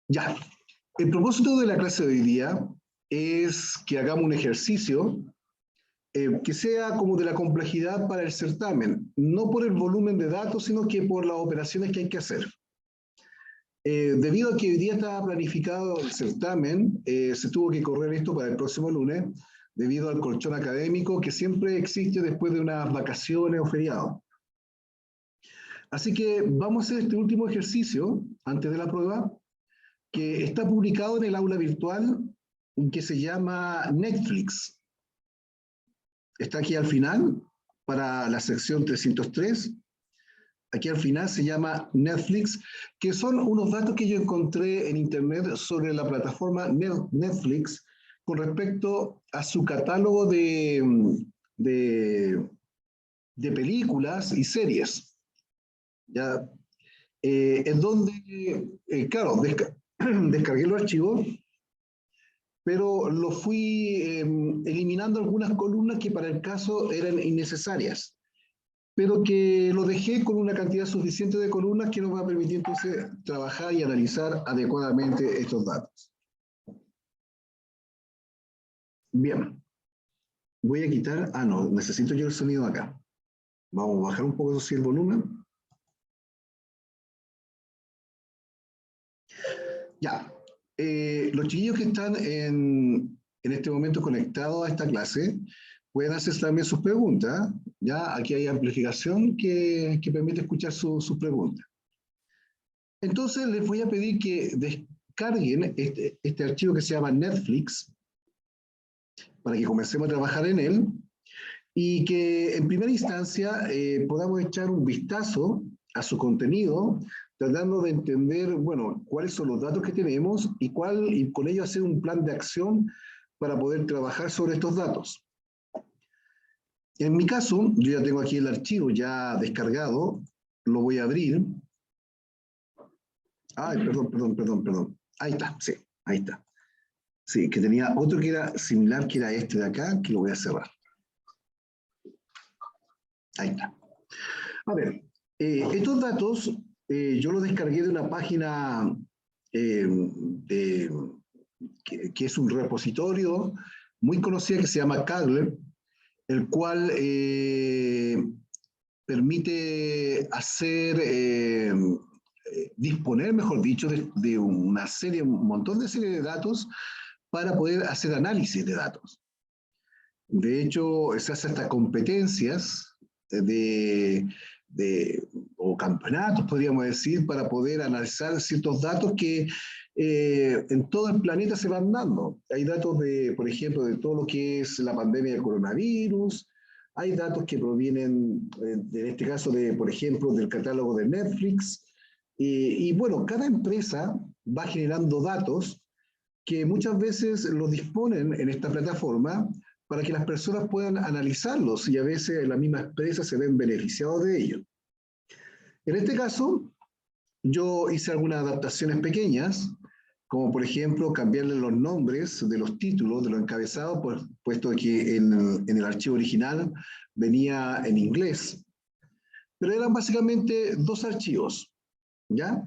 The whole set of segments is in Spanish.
Ya, el propósito de la clase de hoy día es que hagamos un ejercicio que sea como de la complejidad para el certamen, no por el volumen de datos, sino que por las operaciones que hay que hacer. Debido a que hoy día estaba planificado el certamen, se tuvo que correr esto para el próximo lunes, debido al colchón académico que siempre existe después de unas vacaciones o feriados. Así que vamos a hacer este último ejercicio antes de la prueba, que está publicado en el aula virtual que se llama Netflix. Está aquí al final, para la sección 303. Aquí al final se llama Netflix, que son unos datos que yo encontré en internet sobre la plataforma Netflix con respecto a su catálogo de películas y series. ¿Ya? En donde, claro, descargué los archivos, pero lo fui eliminando algunas columnas que para el caso eran innecesarias, pero que lo dejé con una cantidad suficiente de columnas que nos va a permitir entonces trabajar y analizar adecuadamente estos datos. Bien, voy a quitar, no, necesito yo el sonido acá. Vamos a bajar un poco así el volumen. Ya, los chiquillos que están en este momento conectados a esta clase pueden hacer también sus preguntas. Ya, aquí hay amplificación que permite escuchar sus preguntas. Entonces les voy a pedir que descarguen este archivo que se llama Netflix para que comencemos a trabajar en él y que en primera instancia podamos echar un vistazo a su contenido, tratando de entender, bueno, cuáles son los datos que tenemos y con ello hacer un plan de acción para poder trabajar sobre estos datos. En mi caso, yo ya tengo aquí el archivo ya descargado, lo voy a abrir. Ay, perdón. Ahí está, sí, ahí está. Sí, que tenía otro que era similar, que era este de acá, que lo voy a cerrar. Ahí está. A ver, estos datos yo los descargué de una página que es un repositorio muy conocida que se llama Kaggle, el cual permite disponer, mejor dicho, de una serie, un montón de series de datos para poder hacer análisis de datos. De hecho, se hace hasta competencias o campeonatos, podríamos decir, para poder analizar ciertos datos que en todo el planeta se van dando. Hay datos por ejemplo, de todo lo que es la pandemia del coronavirus, hay datos que provienen, en este caso, por ejemplo, del catálogo de Netflix, y bueno, cada empresa va generando datos que muchas veces los disponen en esta plataforma para que las personas puedan analizarlos y a veces la misma empresa se ven beneficiados de ello. En este caso, yo hice algunas adaptaciones pequeñas, como por ejemplo cambiarle los nombres de los títulos, de los encabezados, puesto que en el archivo original venía en inglés. Pero eran básicamente dos archivos, ¿ya?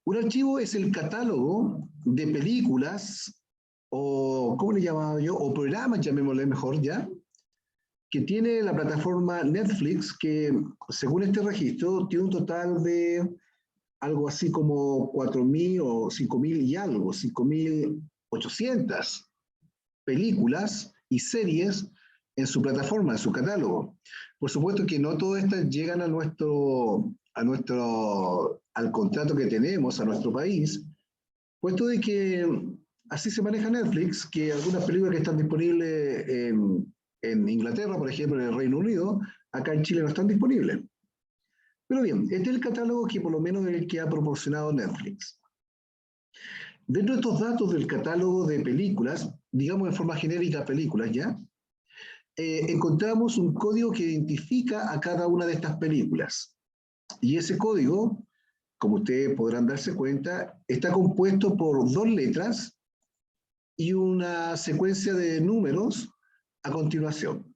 Un archivo es el catálogo de películas o, ¿cómo le llamaba yo? O programas, llamémosle mejor, ¿ya? Que tiene la plataforma Netflix, que según este registro tiene un total de algo así como 4.000 o 5.000 y algo, 5.800 películas y series en su plataforma, en su catálogo. Por supuesto que no todas estas llegan al contrato que tenemos, a nuestro país, puesto de que así se maneja Netflix, que algunas películas que están disponibles en Inglaterra, por ejemplo, en el Reino Unido, acá en Chile no están disponibles. Pero bien, este es el catálogo que por lo menos es el que ha proporcionado Netflix. Dentro de estos datos del catálogo de películas, digamos de forma genérica películas, ¿ya? Encontramos un código que identifica a cada una de estas películas. Y ese código, como ustedes podrán darse cuenta, está compuesto por dos letras y una secuencia de números a continuación.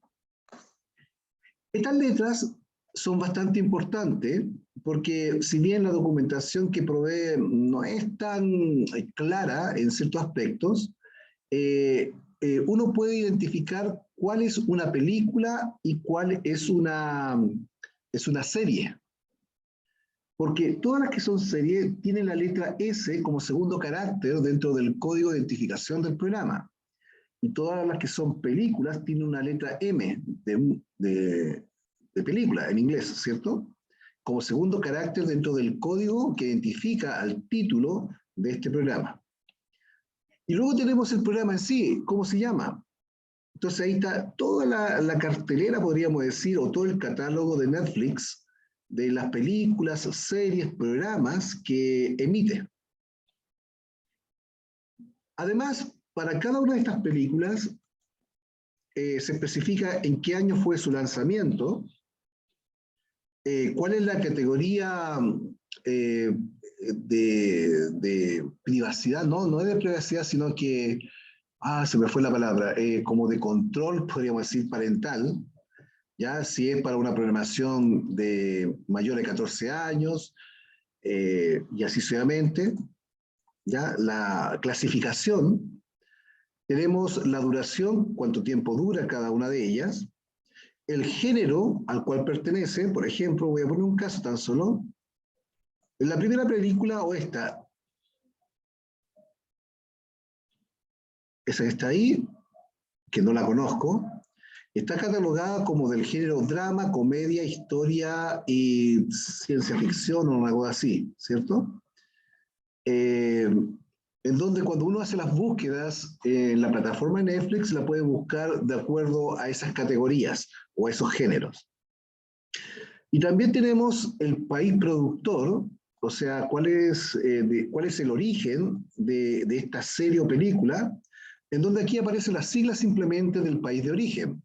Estas letras son bastante importantes porque si bien la documentación que provee no es tan clara en ciertos aspectos, uno puede identificar cuál es una película y cuál es una serie. Porque todas las que son series tienen la letra S como segundo carácter dentro del código de identificación del programa. Y todas las que son películas tienen una letra M de película en inglés, ¿cierto? Como segundo carácter dentro del código que identifica al título de este programa. Y luego tenemos el programa en sí, ¿cómo se llama? Entonces ahí está toda la cartelera, podríamos decir, o todo el catálogo de Netflix, de las películas, series, programas que emite. Además, para cada una de estas películas se especifica en qué año fue su lanzamiento, cuál es la categoría de privacidad, no es de privacidad, sino que, se me fue la palabra, como de control, podríamos decir, parental, ya si es para una programación de mayor de 14 años, y así sucesivamente, ya la clasificación, tenemos la duración, cuánto tiempo dura cada una de ellas, el género al cual pertenece, por ejemplo, voy a poner un caso tan solo, en la primera película o esa que está ahí, que no la conozco, está catalogada como del género drama, comedia, historia y ciencia ficción o algo así, ¿cierto? En donde cuando uno hace las búsquedas en la plataforma de Netflix, la puede buscar de acuerdo a esas categorías o a esos géneros. Y también tenemos el país productor, o sea, cuál es el origen de esta serie o película, en donde aquí aparecen las siglas simplemente del país de origen.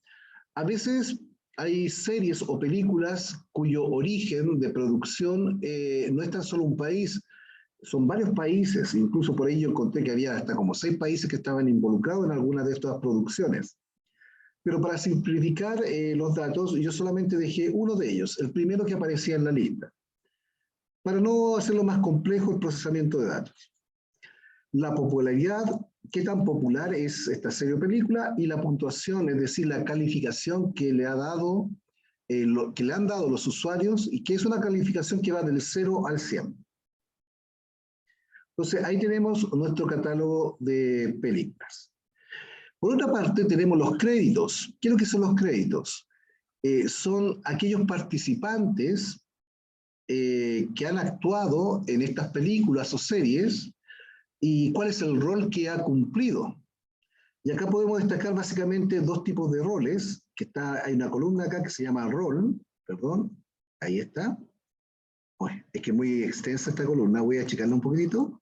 A veces hay series o películas cuyo origen de producción no es tan solo un país, son varios países, incluso por ello encontré que había hasta como 6 países que estaban involucrados en alguna de estas producciones. Pero para simplificar los datos, yo solamente dejé uno de ellos, el primero que aparecía en la lista, para no hacerlo más complejo el procesamiento de datos. La popularidad, qué tan popular es esta serie o película, y la puntuación, es decir, la calificación que le han dado los usuarios, y que es una calificación que va del 0 al 100. Entonces, ahí tenemos nuestro catálogo de películas. Por otra parte, tenemos los créditos. ¿Qué es lo que son los créditos? Son aquellos participantes que han actuado en estas películas o series y cuál es el rol que ha cumplido. Y acá podemos destacar básicamente dos tipos de roles, hay una columna acá que se llama rol, perdón, ahí está. Uy, es que es muy extensa esta columna, voy a achicarla un poquitito.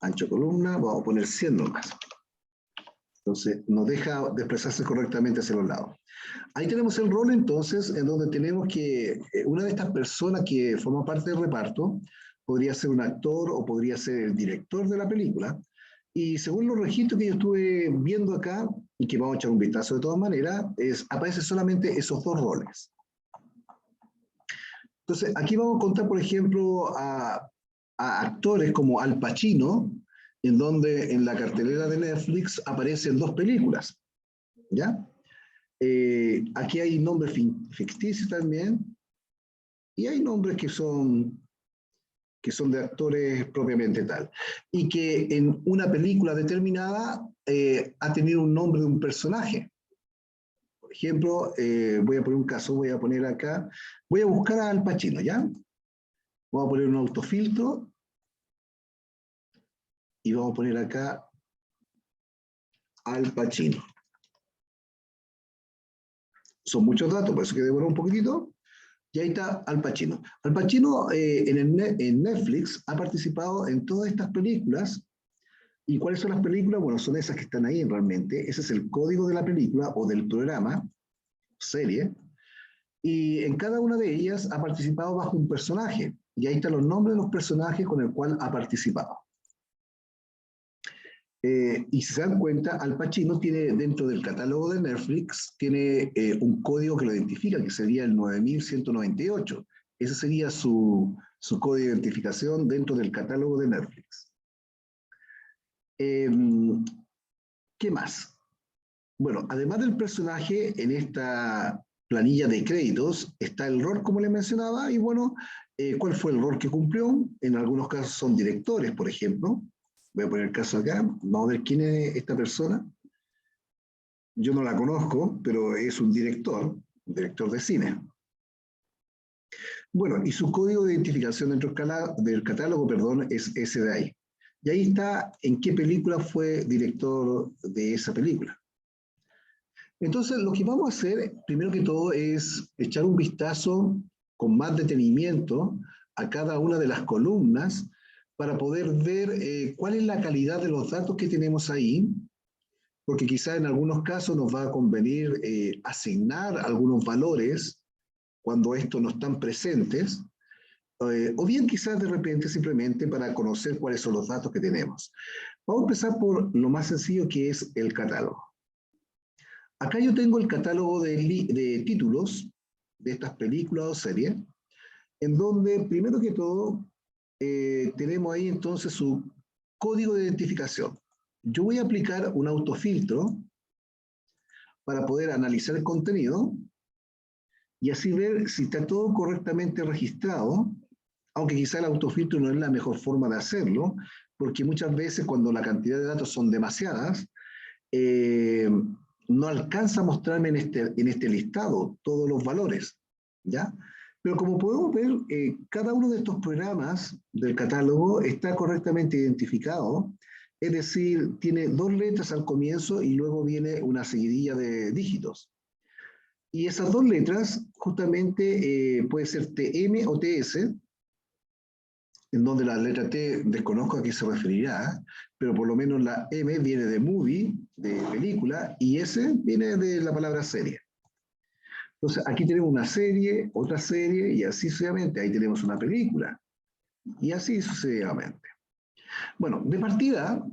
Ancho columna, vamos a poner 100 nomás. Entonces, nos deja desplazarse correctamente hacia los lados. Ahí tenemos el rol, entonces, en donde tenemos que una de estas personas que forma parte del reparto podría ser un actor o podría ser el director de la película. Y según los registros que yo estuve viendo acá, y que vamos a echar un vistazo de todas maneras, aparecen solamente esos dos roles. Entonces, aquí vamos a contar, por ejemplo, a actores como Al Pacino, en donde en la cartelera de Netflix aparecen dos películas, ¿ya? Aquí hay nombres ficticios también, y hay nombres que son de actores propiamente tal, y que en una película determinada ha tenido un nombre de un personaje. Por ejemplo, voy a poner un caso, voy a poner acá, voy a buscar a Al Pacino, ¿ya? Vamos a poner un autofiltro, y vamos a poner acá Al Pacino. Son muchos datos, por eso que demora un poquitito. Y ahí está Al Pacino. Al Pacino en Netflix ha participado en todas estas películas. ¿Y cuáles son las películas? Bueno, son esas que están ahí realmente. Ese es el código de la película o del programa, serie. Y en cada una de ellas ha participado bajo un personaje. Y ahí están los nombres de los personajes con el cual ha participado. Y si se dan cuenta, Al Pacino tiene dentro del catálogo de Netflix, tiene un código que lo identifica, que sería el 9198, Ese sería su código de identificación dentro del catálogo de Netflix. ¿Qué más? Bueno, además del personaje, en esta planilla de créditos está el rol, como le mencionaba, y bueno, ¿cuál fue el rol que cumplió? En algunos casos son directores, por ejemplo. Voy a poner el caso acá, vamos a ver quién es esta persona. Yo no la conozco, pero es un director de cine. Bueno, y su código de identificación dentro del catálogo, perdón, es ese de ahí. Y ahí está en qué película fue director de esa película. Entonces, lo que vamos a hacer, primero que todo, es echar un vistazo con más detenimiento a cada una de las columnas para poder ver cuál es la calidad de los datos que tenemos ahí, porque quizá en algunos casos nos va a convenir asignar algunos valores cuando estos no están presentes, o bien quizás de repente simplemente para conocer cuáles son los datos que tenemos. Vamos a empezar por lo más sencillo, que es el catálogo. Acá yo tengo el catálogo de títulos de estas películas o series, en donde primero que todo tenemos ahí entonces su código de identificación. Yo voy a aplicar un autofiltro para poder analizar el contenido y así ver si está todo correctamente registrado, aunque quizá el autofiltro no es la mejor forma de hacerlo, porque muchas veces cuando la cantidad de datos son demasiadas, no alcanza a mostrarme en este listado todos los valores, ¿ya? Pero como podemos ver, cada uno de estos programas del catálogo está correctamente identificado, es decir, tiene 2 letras al comienzo y luego viene una seguidilla de dígitos. Y esas 2 letras justamente puede ser TM o TS, en donde la letra T desconozco a qué se referirá, pero por lo menos la M viene de movie, de película, y S viene de la palabra serie. Entonces, aquí tenemos una serie, otra serie, y así sucesivamente. Ahí tenemos una película, y así sucesivamente. Bueno, de partida,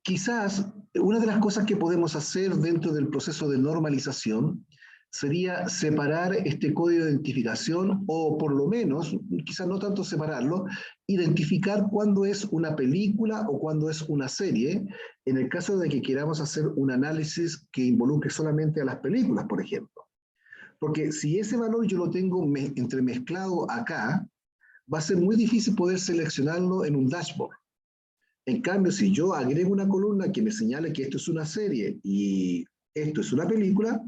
quizás una de las cosas que podemos hacer dentro del proceso de normalización sería separar este código de identificación, o por lo menos, quizás no tanto separarlo, identificar cuándo es una película o cuándo es una serie, en el caso de que queramos hacer un análisis que involucre solamente a las películas, por ejemplo. Porque si ese valor yo lo tengo entremezclado acá, va a ser muy difícil poder seleccionarlo en un dashboard. En cambio, si yo agrego una columna que me señale que esto es una serie y esto es una película,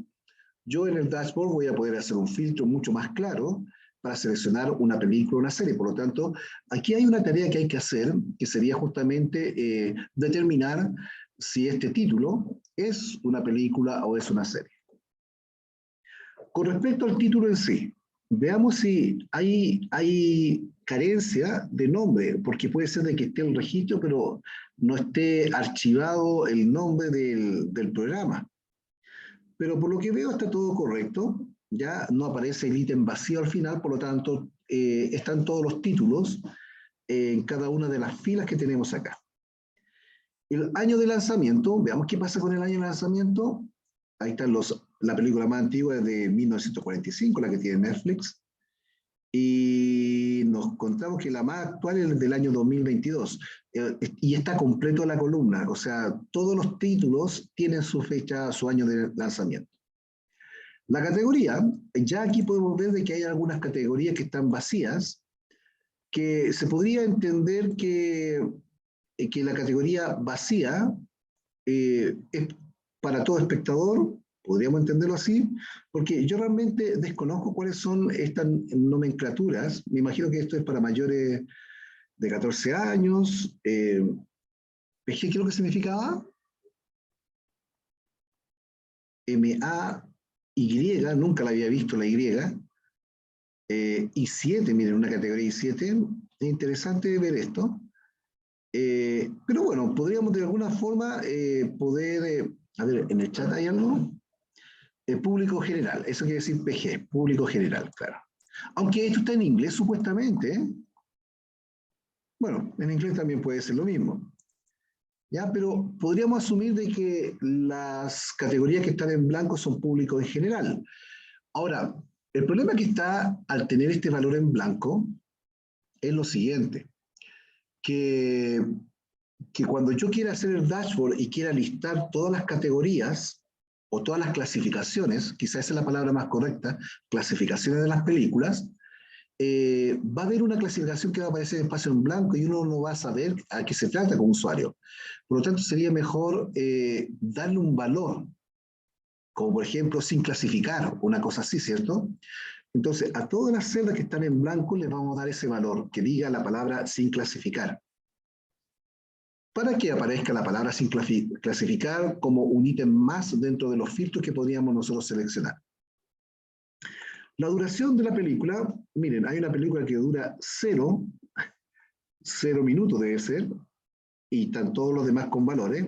yo en el dashboard voy a poder hacer un filtro mucho más claro para seleccionar una película o una serie. Por lo tanto, aquí hay una tarea que hay que hacer, que sería justamente determinar si este título es una película o es una serie. Con respecto al título en sí, veamos si hay carencia de nombre, porque puede ser de que esté el registro, pero no esté archivado el nombre del programa. Pero por lo que veo está todo correcto, ya no aparece el ítem vacío al final, por lo tanto están todos los títulos en cada una de las filas que tenemos acá. El año de lanzamiento, veamos qué pasa con el año de lanzamiento. Ahí están la película más antigua de 1945, la que tiene Netflix. Y nos encontramos que la más actual es del año 2022. Y está completo la columna, o sea, todos los títulos tienen su fecha, su año de lanzamiento. La categoría, ya aquí podemos ver de que hay algunas categorías que están vacías, que se podría entender que la categoría vacía es para todo espectador, podríamos entenderlo así, porque yo realmente desconozco cuáles son estas nomenclaturas. Me imagino que esto es para mayores de 14 años. ¿PG qué es lo que significaba? M-A-Y, nunca la había visto la Y. I7, miren, una categoría I7. Es interesante ver esto. Pero bueno, podríamos de alguna forma poder, a ver, en el chat hay algo. Público general, eso quiere decir PG, público general, claro. Aunque esto está en inglés supuestamente, ¿eh? Bueno, en inglés también puede ser lo mismo. ¿Ya? Pero podríamos asumir de que las categorías que están en blanco son público en general. Ahora, El problema que está al tener este valor en blanco es lo siguiente, que, que cuando yo quiera hacer el dashboard y quiera listar todas las categorías o todas las clasificaciones, quizás esa es la palabra más correcta, clasificaciones de las películas, va a haber una clasificación que va a aparecer en espacio en blanco y uno no va a saber a qué se trata como usuario. Por lo tanto, sería mejor darle un valor, como por ejemplo sin clasificar, una cosa así, ¿cierto? Entonces, a todas las celdas que están en blanco les vamos a dar ese valor, que diga la palabra sin clasificar, para que aparezca la palabra sin clasificar como un ítem más dentro de los filtros que podríamos nosotros seleccionar. La duración de la película, miren, hay una película que dura 0 minutos debe ser, y están todos los demás con valores,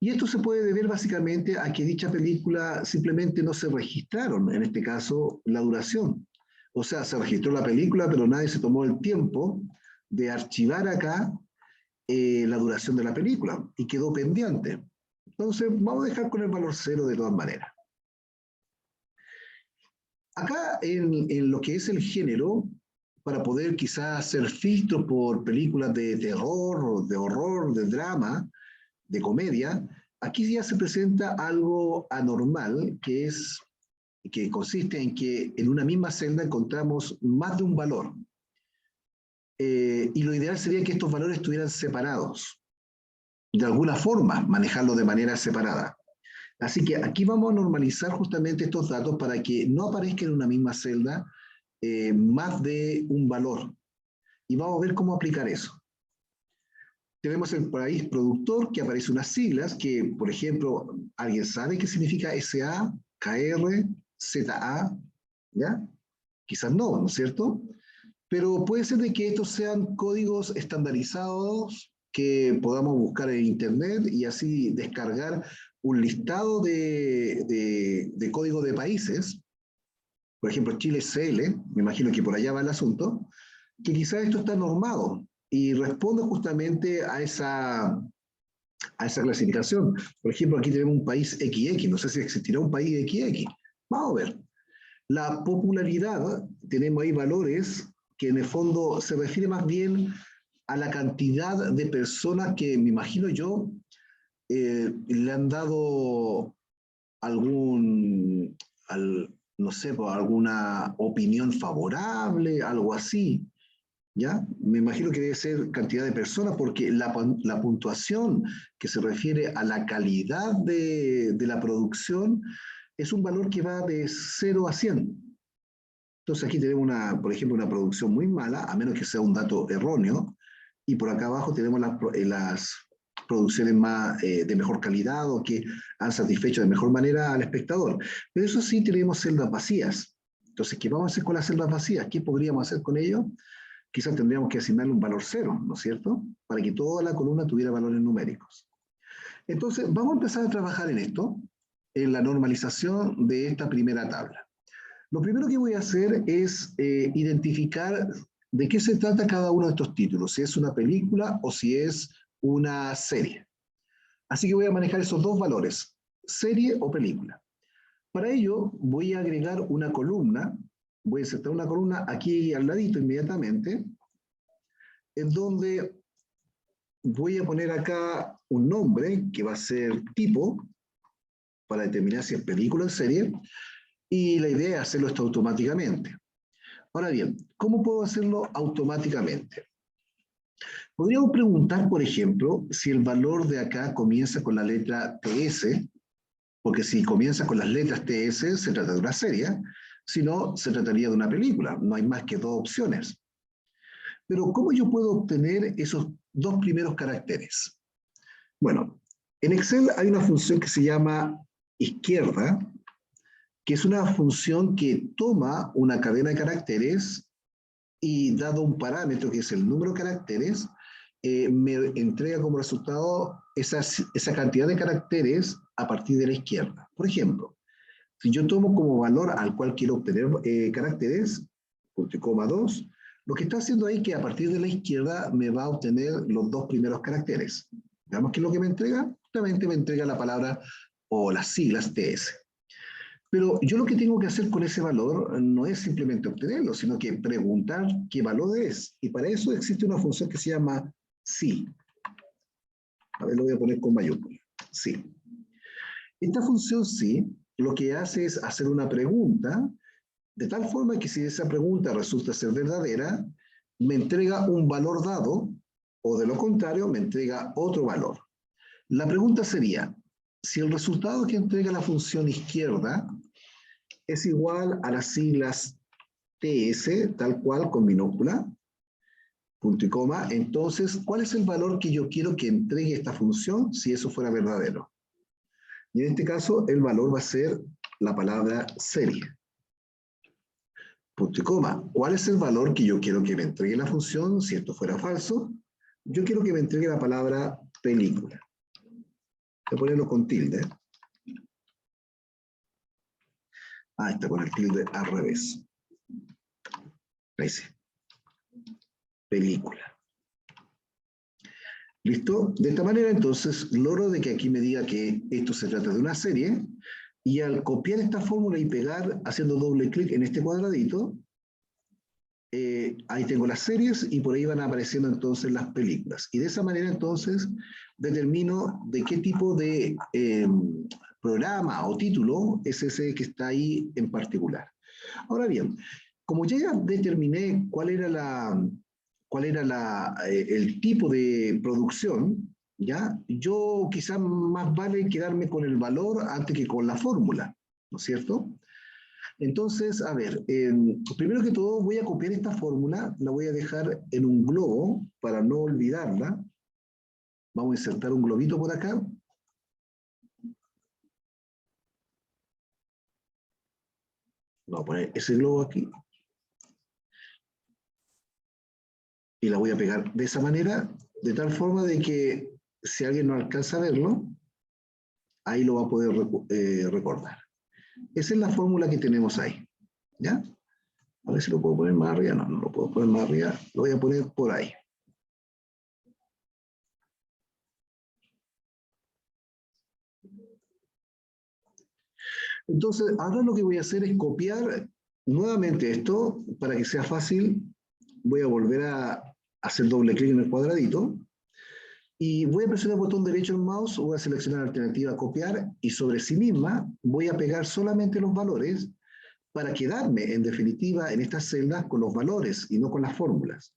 y esto se puede deber básicamente a que dicha película simplemente no se registraron, en este caso, la duración. O sea, se registró la película, pero nadie se tomó el tiempo de archivar acá la duración de la película, y quedó pendiente. Entonces, vamos a dejar con el valor 0 de todas maneras. Acá, en lo que es el género, para poder quizás hacer filtros por películas de terror, de horror, de drama, de comedia, aquí ya se presenta algo anormal, que consiste en que en una misma celda encontramos más de un valor. Y lo ideal sería que estos valores estuvieran separados. De alguna forma, manejarlo de manera separada. Así que aquí vamos a normalizar justamente estos datos para que no aparezca en una misma celda más de un valor. Y vamos a ver cómo aplicar eso. Tenemos el país productor, que aparece unas siglas que, por ejemplo, ¿alguien sabe qué significa SA, KR, ZA? ¿Ya? Quizás no, ¿no es cierto? Pero puede ser de que estos sean códigos estandarizados que podamos buscar en Internet y así descargar un listado de códigos de países. Por ejemplo, Chile CL, me imagino que por allá va el asunto, que quizás esto está normado y responde justamente a esa clasificación. Por ejemplo, aquí tenemos un país XX, no sé si existirá un país XX. Vamos a ver. La popularidad, tenemos ahí valores que en el fondo se refiere más bien a la cantidad de personas que, me imagino yo, le han dado algún, no sé, alguna opinión favorable, algo así. ¿Ya? Me imagino que debe ser cantidad de personas porque la puntuación que se refiere a la calidad de la producción es un valor que va de 0 a 100. Entonces aquí tenemos, por ejemplo, una producción muy mala, a menos que sea un dato erróneo, y por acá abajo tenemos las producciones de mejor calidad o que han satisfecho de mejor manera al espectador. Pero eso sí, tenemos celdas vacías. Entonces, ¿qué vamos a hacer con las celdas vacías? ¿Qué podríamos hacer con ello? Quizás tendríamos que asignarle un valor 0, ¿no es cierto? Para que toda la columna tuviera valores numéricos. Entonces, vamos a empezar a trabajar en esto, en la normalización de esta primera tabla. Lo primero que voy a hacer es identificar de qué se trata cada uno de estos títulos, si es una película o si es una serie. Así que voy a manejar esos dos valores, serie o película. Para ello, voy a agregar una columna, voy a insertar una columna aquí al ladito inmediatamente, en donde voy a poner acá un nombre que va a ser tipo, para determinar si es película o serie, y la idea es hacerlo esto automáticamente. Ahora bien, ¿cómo puedo hacerlo automáticamente? Podríamos preguntar, por ejemplo, si el valor de acá comienza con la letra TS, porque si comienza con las letras TS se trata de una serie, si no, se trataría de una película. No hay más que dos opciones. Pero ¿cómo yo puedo obtener esos dos primeros caracteres? Bueno, en Excel hay una función que se llama izquierda, que es una función que toma una cadena de caracteres y dado un parámetro que es el número de caracteres, me entrega como resultado esa cantidad de caracteres a partir de la izquierda. Por ejemplo, si yo tomo como valor al cual quiero obtener caracteres, punto y coma 2, lo que está haciendo ahí es que a partir de la izquierda me va a obtener los dos primeros caracteres. Veamos qué es lo que me entrega. Justamente me entrega la palabra o las siglas TS. Pero yo lo que tengo que hacer con ese valor no es simplemente obtenerlo, sino que preguntar qué valor es. Y para eso existe una función que se llama si. A ver, lo voy a poner con mayúscula. Si. Esta función si lo que hace es hacer una pregunta, de tal forma que si esa pregunta resulta ser verdadera, me entrega un valor dado, o de lo contrario, me entrega otro valor. La pregunta sería, si el resultado que entrega la función izquierda es igual a las siglas TS, tal cual, con minúscula, punto y coma, entonces, ¿cuál es el valor que yo quiero que entregue esta función si eso fuera verdadero? Y en este caso, el valor va a ser la palabra serie. Punto y coma. ¿Cuál es el valor que yo quiero que me entregue la función si esto fuera falso? Yo quiero que me entregue la palabra película. Voy a ponerlo con tilde. Ah, está con el tilde al revés. Ahí sí. Película. ¿Listo? De esta manera, entonces, logro de que aquí me diga que esto se trata de una serie, y al copiar esta fórmula y pegar, haciendo doble clic en este cuadradito, ahí tengo las series y por ahí van apareciendo entonces las películas. Y de esa manera, entonces, determino de qué tipo de programa o título es ese que está ahí en particular. Ahora bien, como ya determiné cuál era el tipo de producción, ¿ya? Yo quizás más vale quedarme con el valor antes que con la fórmula, ¿no es cierto? Entonces, a ver, primero que todo voy a copiar esta fórmula, la voy a dejar en un globo para no olvidarla. Vamos a insertar un globito por acá. Vamos a poner ese globo aquí. Y la voy a pegar de esa manera, de tal forma de que si alguien no alcanza a verlo, ahí lo va a poder recordar. Esa es la fórmula que tenemos ahí. ¿Ya? A ver si lo puedo poner más arriba. No, no lo puedo poner más arriba. Lo voy a poner por ahí. Entonces, ahora lo que voy a hacer es copiar nuevamente esto para que sea fácil. Voy a volver a hacer doble clic en el cuadradito y voy a presionar el botón derecho del mouse, voy a seleccionar la alternativa copiar y sobre sí misma voy a pegar solamente los valores para quedarme en definitiva en estas celdas con los valores y no con las fórmulas.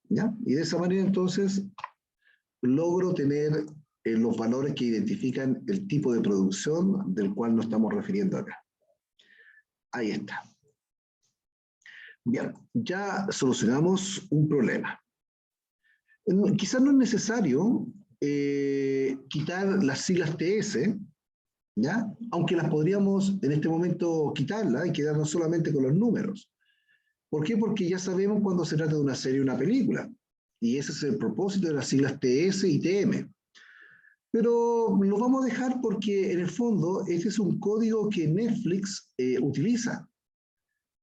¿Ya? Y de esa manera entonces logro tener los valores que identifican el tipo de producción del cual nos estamos refiriendo acá. Ahí está. Bien, ya solucionamos un problema. Quizás no es necesario quitar las siglas TS, ¿ya? Aunque las podríamos en este momento quitarlas y quedarnos solamente con los números. ¿Por qué? Porque ya sabemos cuando se trata de una serie o una película. Y ese es el propósito de las siglas TS y TM. Pero lo vamos a dejar porque en el fondo este es un código que Netflix utiliza.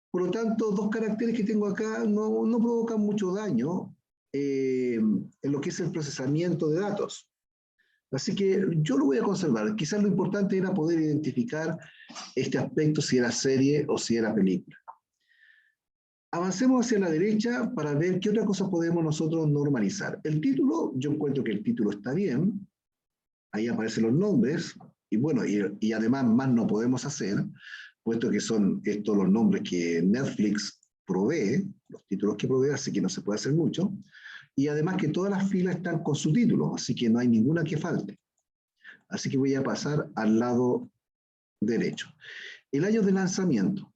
Por lo tanto, dos caracteres que tengo acá no provocan mucho daño en lo que es el procesamiento de datos. Así que yo lo voy a conservar. Quizás lo importante era poder identificar este aspecto, si era serie o si era película. Avancemos hacia la derecha para ver qué otra cosa podemos nosotros normalizar. El título, yo encuentro que el título está bien. Ahí aparecen los nombres. Y bueno, y además más no podemos hacer, puesto que son estos los nombres que Netflix provee, los títulos que provee, así que no se puede hacer mucho. Y además que todas las filas están con su título, así que no hay ninguna que falte. Así que voy a pasar al lado derecho. El año de lanzamiento.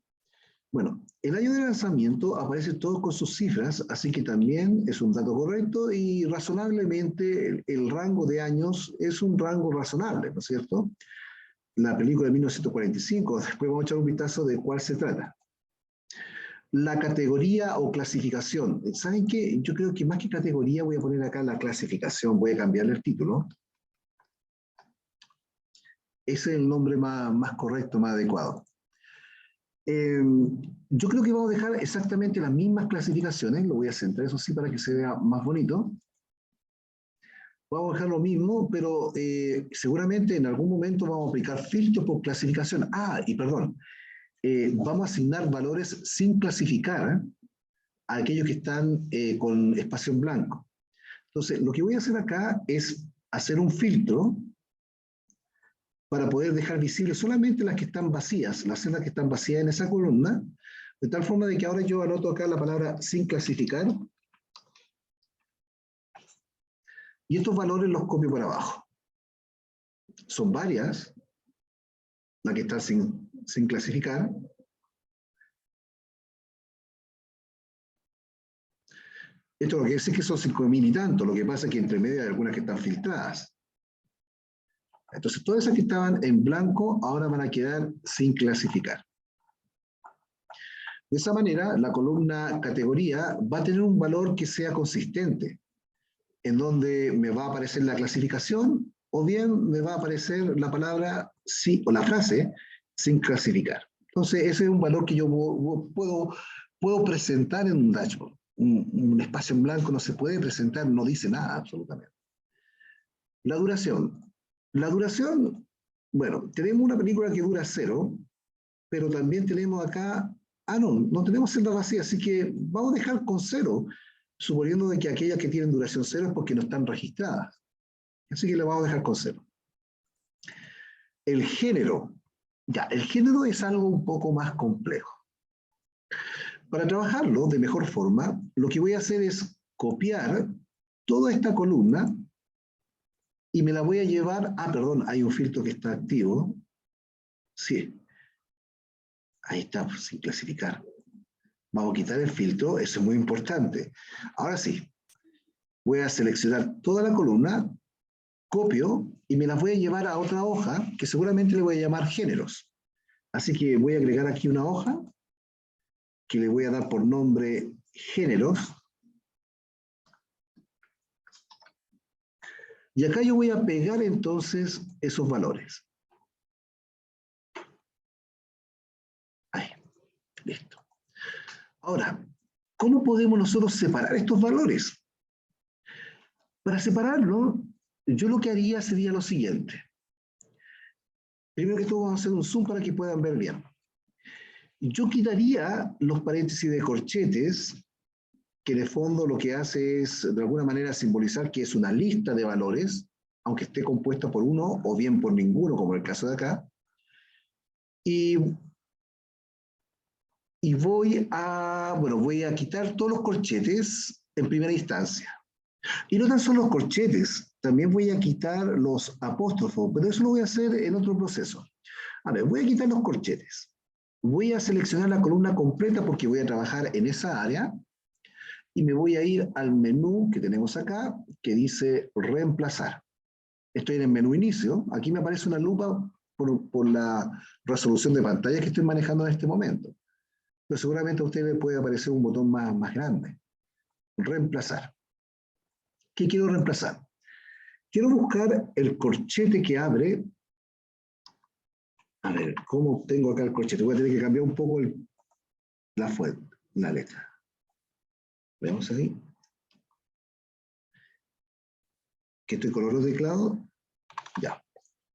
Bueno, el año de lanzamiento aparece todo con sus cifras, así que también es un dato correcto y razonablemente el rango de años es un rango razonable, ¿no es cierto? La película de 1945, después vamos a echar un vistazo de cuál se trata. La categoría o clasificación. ¿Saben qué? Yo creo que más que categoría voy a poner acá la clasificación, voy a cambiarle el título. Ese es el nombre más correcto, más adecuado. Yo creo que vamos a dejar exactamente las mismas clasificaciones, lo voy a centrar eso sí para que se vea más bonito. Vamos a dejar lo mismo, pero seguramente en algún momento vamos a aplicar filtros por clasificación. Ah, y perdón, vamos a asignar valores sin clasificar, ¿eh?, a aquellos que están con espacio en blanco. Entonces, lo que voy a hacer acá es hacer un filtro para poder dejar visibles solamente las que están vacías, las celdas que están vacías en esa columna, de tal forma de que ahora yo anoto acá la palabra sin clasificar, y estos valores los copio para abajo. Son varias las que están sin clasificar. Esto lo que dice es que son 5.000 y tanto, lo que pasa es que entre medio hay algunas que están filtradas. Entonces, todas esas que estaban en blanco ahora van a quedar sin clasificar. De esa manera, la columna categoría va a tener un valor que sea consistente, en donde me va a aparecer la clasificación o bien me va a aparecer la palabra sí o la frase sin clasificar. Entonces, ese es un valor que yo puedo presentar en un dashboard. Un espacio en blanco no se puede presentar, no dice nada absolutamente. La duración. La duración, bueno, tenemos una película que dura 0, pero también tenemos acá, no tenemos celda vacía, así que vamos a dejar con 0, suponiendo de que aquellas que tienen duración 0 es porque no están registradas. Así que le vamos a dejar con 0. El género. Ya, el género es algo un poco más complejo. Para trabajarlo de mejor forma, lo que voy a hacer es copiar toda esta columna y me la voy a llevar, perdón, hay un filtro que está activo. Sí, ahí está, sin clasificar. Vamos a quitar el filtro, eso es muy importante. Ahora sí, voy a seleccionar toda la columna, copio y me las voy a llevar a otra hoja que seguramente le voy a llamar géneros. Así que voy a agregar aquí una hoja que le voy a dar por nombre géneros. Y acá yo voy a pegar entonces esos valores. Ahí, listo. Ahora, ¿cómo podemos nosotros separar estos valores? Para separarlo, yo lo que haría sería lo siguiente. Primero que todo vamos a hacer un zoom para que puedan ver bien. Yo quitaría los paréntesis de corchetes, que de fondo lo que hace es, de alguna manera, simbolizar que es una lista de valores, aunque esté compuesta por uno o bien por ninguno, como en el caso de acá. Y voy a quitar todos los corchetes en primera instancia. Y no tan solo los corchetes, también voy a quitar los apóstrofos, pero eso lo voy a hacer en otro proceso. A ver, voy a quitar los corchetes. Voy a seleccionar la columna completa porque voy a trabajar en esa área y me voy a ir al menú que tenemos acá que dice reemplazar. Estoy en el menú inicio. Aquí me aparece una lupa por la resolución de pantalla que estoy manejando en este momento. Pero seguramente a ustedes puede aparecer un botón más grande. Reemplazar. ¿Qué quiero reemplazar? Quiero buscar el corchete que abre. A ver, ¿cómo tengo acá el corchete? Voy a tener que cambiar un poco la fuente, la letra. Veamos ahí. Que estoy con los teclados. Ya,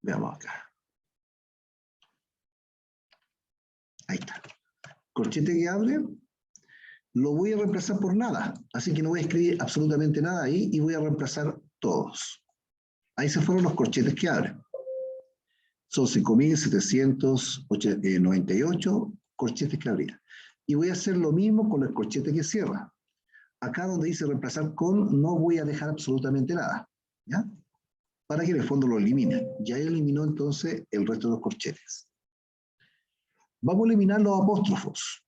veamos acá. Ahí está. Corchete que abre, lo voy a reemplazar por nada. Así que no voy a escribir absolutamente nada ahí y voy a reemplazar todos. Ahí se fueron los corchetes que abren. Son 5.798 corchetes que abría. Y voy a hacer lo mismo con el corchete que cierra. Acá donde dice reemplazar con, no voy a dejar absolutamente nada. ¿Ya? Para que en el fondo lo elimine. Ya eliminó entonces el resto de los corchetes. Vamos a eliminar los apóstrofos.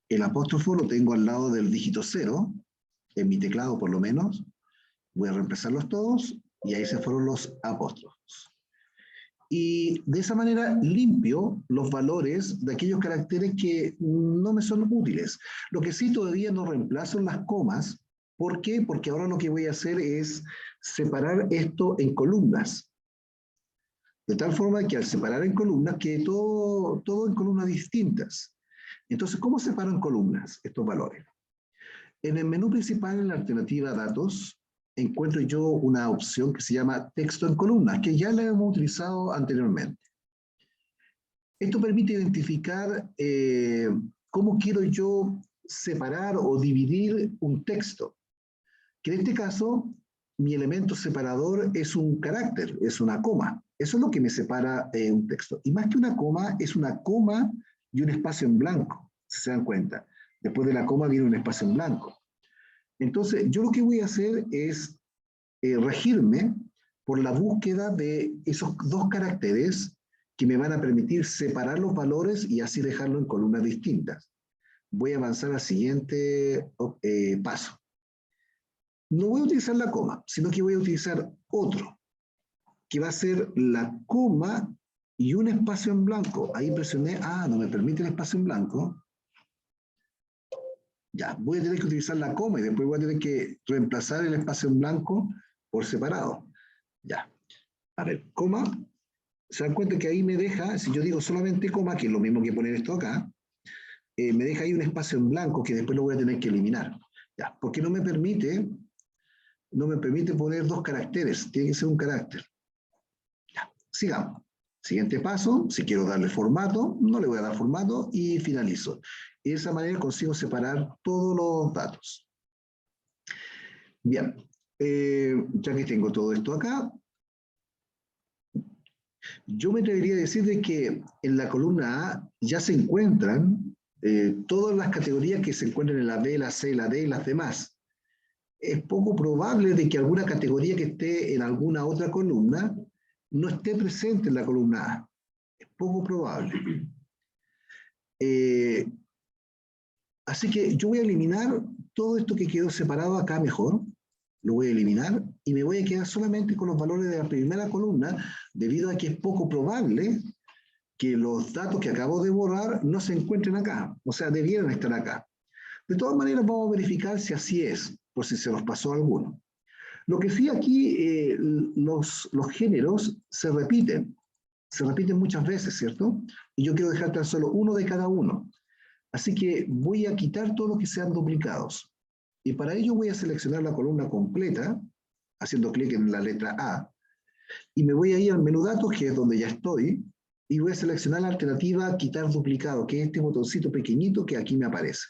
El apóstrofo lo tengo al lado del dígito 0, en mi teclado por lo menos. Voy a reemplazarlos todos y ahí se fueron los apóstrofos. Y de esa manera limpio los valores de aquellos caracteres que no me son útiles. Lo que sí todavía no reemplazo las comas. ¿Por qué? Porque ahora lo que voy a hacer es separar esto en columnas. De tal forma que al separar en columnas quede todo en columnas distintas. Entonces, ¿cómo separo en columnas estos valores? En el menú principal, en la alternativa datos, encuentro yo una opción que se llama texto en columnas, que ya la hemos utilizado anteriormente. Esto permite identificar cómo quiero yo separar o dividir un texto, que en este caso mi elemento separador es un carácter, es una coma. Eso es lo que me separa un texto. Y más que una coma, es una coma y un espacio en blanco, si se dan cuenta. Después de la coma viene un espacio en blanco. Entonces, yo lo que voy a hacer es regirme por la búsqueda de esos dos caracteres que me van a permitir separar los valores y así dejarlo en columnas distintas. Voy a avanzar al siguiente paso. No voy a utilizar la coma, sino que voy a utilizar otro, que va a ser la coma y un espacio en blanco. Ahí presioné, no me permite el espacio en blanco. Ya, voy a tener que utilizar la coma y después voy a tener que reemplazar el espacio en blanco por separado. Ya, a ver, coma. Se dan cuenta que ahí me deja, si yo digo solamente coma, que es lo mismo que poner esto acá, me deja ahí un espacio en blanco que después lo voy a tener que eliminar. Ya, porque no me permite poner dos caracteres, tiene que ser un carácter. Ya, sigamos. Siguiente paso, si quiero darle formato, no le voy a dar formato y finalizo. Y de esa manera consigo separar todos los datos. Bien, ya que tengo todo esto acá, yo me atrevería a decir de que en la columna A ya se encuentran todas las categorías que se encuentran en la B, la C, la D y las demás. Es poco probable de que alguna categoría que esté en alguna otra columna no esté presente en la columna A. Es poco probable. Así que yo voy a eliminar todo esto que quedó separado acá mejor, lo voy a eliminar y me voy a quedar solamente con los valores de la primera columna, debido a que es poco probable que los datos que acabo de borrar no se encuentren acá, o sea, debieran estar acá. De todas maneras, vamos a verificar si así es, por si se nos pasó alguno. Lo que sí aquí, los géneros se repiten muchas veces, ¿cierto? Y yo quiero dejar tan solo uno de cada uno. Así que voy a quitar todos los que sean duplicados. Y para ello voy a seleccionar la columna completa, haciendo clic en la letra A, y me voy a ir al menú datos, que es donde ya estoy, y voy a seleccionar la alternativa quitar duplicado, que es este botoncito pequeñito que aquí me aparece.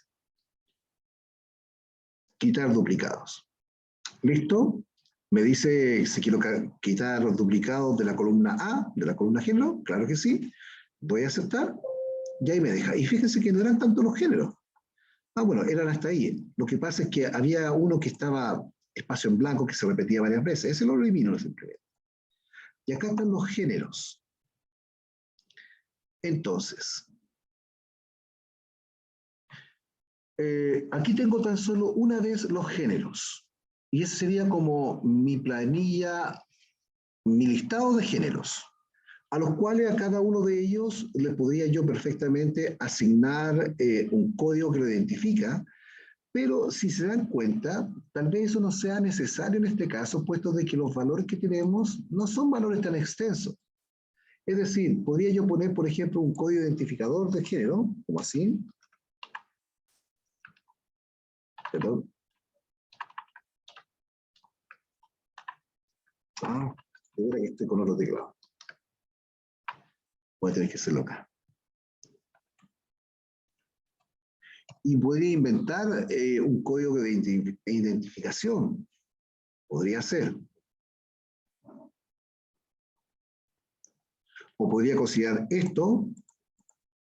Quitar duplicados. ¿Listo? Me dice si quiero quitar los duplicados de la columna A, de la columna género, claro que sí. Voy a aceptar, y ahí me deja. Y fíjense que no eran tanto los géneros. Bueno, eran hasta ahí. Lo que pasa es que había uno que estaba espacio en blanco que se repetía varias veces. Ese lo elimino simplemente. Y acá están los géneros. Entonces, aquí tengo tan solo una vez los géneros. Y ese sería como mi planilla, mi listado de géneros, a los cuales a cada uno de ellos le podría yo perfectamente asignar un código que lo identifica. Pero si se dan cuenta, tal vez eso no sea necesario en este caso, puesto de que los valores que tenemos no son valores tan extensos. Es decir, podría yo poner, por ejemplo, un código identificador de género, como así. Perdón. Espera que estoy con otro teclado. Voy a tener que hacerlo acá. Y podría inventar un código de identificación. Podría ser. O podría considerar esto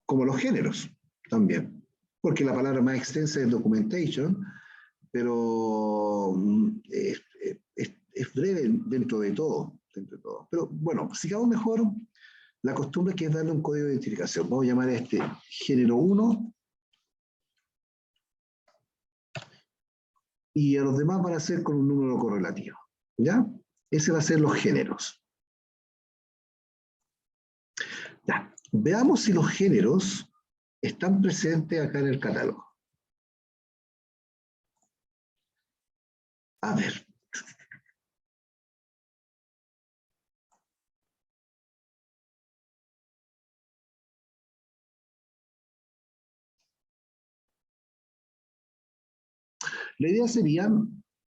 como los géneros también. Porque la palabra más extensa es documentation, pero es breve dentro de todo. Pero bueno, sigamos mejor la costumbre, que es darle un código de identificación. Vamos a llamar a este género 1 y a los demás van a ser con un número correlativo. ¿Ya? Ese va a ser los géneros. Ya. Veamos si los géneros están presentes acá en el catálogo. A ver. La idea sería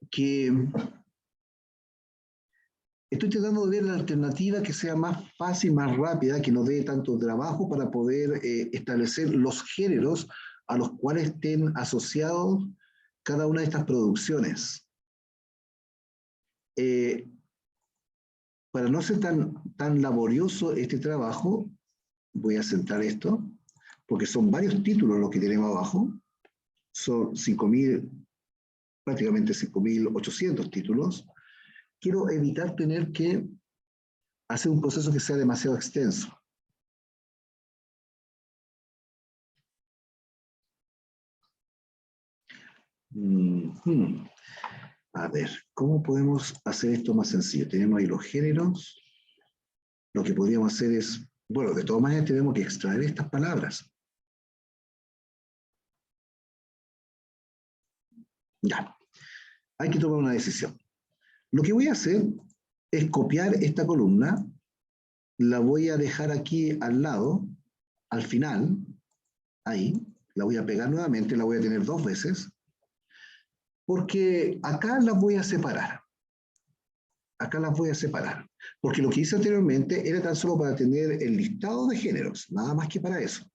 que Estoy tratando de ver la alternativa que sea más fácil, más rápida, que no dé tanto trabajo para poder establecer los géneros a los cuales estén asociados cada una de estas producciones. Para no ser tan laborioso este trabajo, voy a centrar esto, porque son varios títulos los que tenemos abajo. Son 5.000, prácticamente 5.800 títulos. Quiero evitar tener que hacer un proceso que sea demasiado extenso. A ver, ¿cómo podemos hacer esto más sencillo? Tenemos ahí los géneros. Lo que podríamos hacer es, bueno, de todas maneras tenemos que extraer estas palabras. Ya, hay que tomar una decisión. Lo que voy a hacer es copiar esta columna, la voy a dejar aquí al lado, al final, ahí, la voy a pegar nuevamente, la voy a tener 2 veces, porque acá las voy a separar. Acá las voy a separar, porque lo que hice anteriormente era tan solo para tener el listado de géneros, nada más que para eso.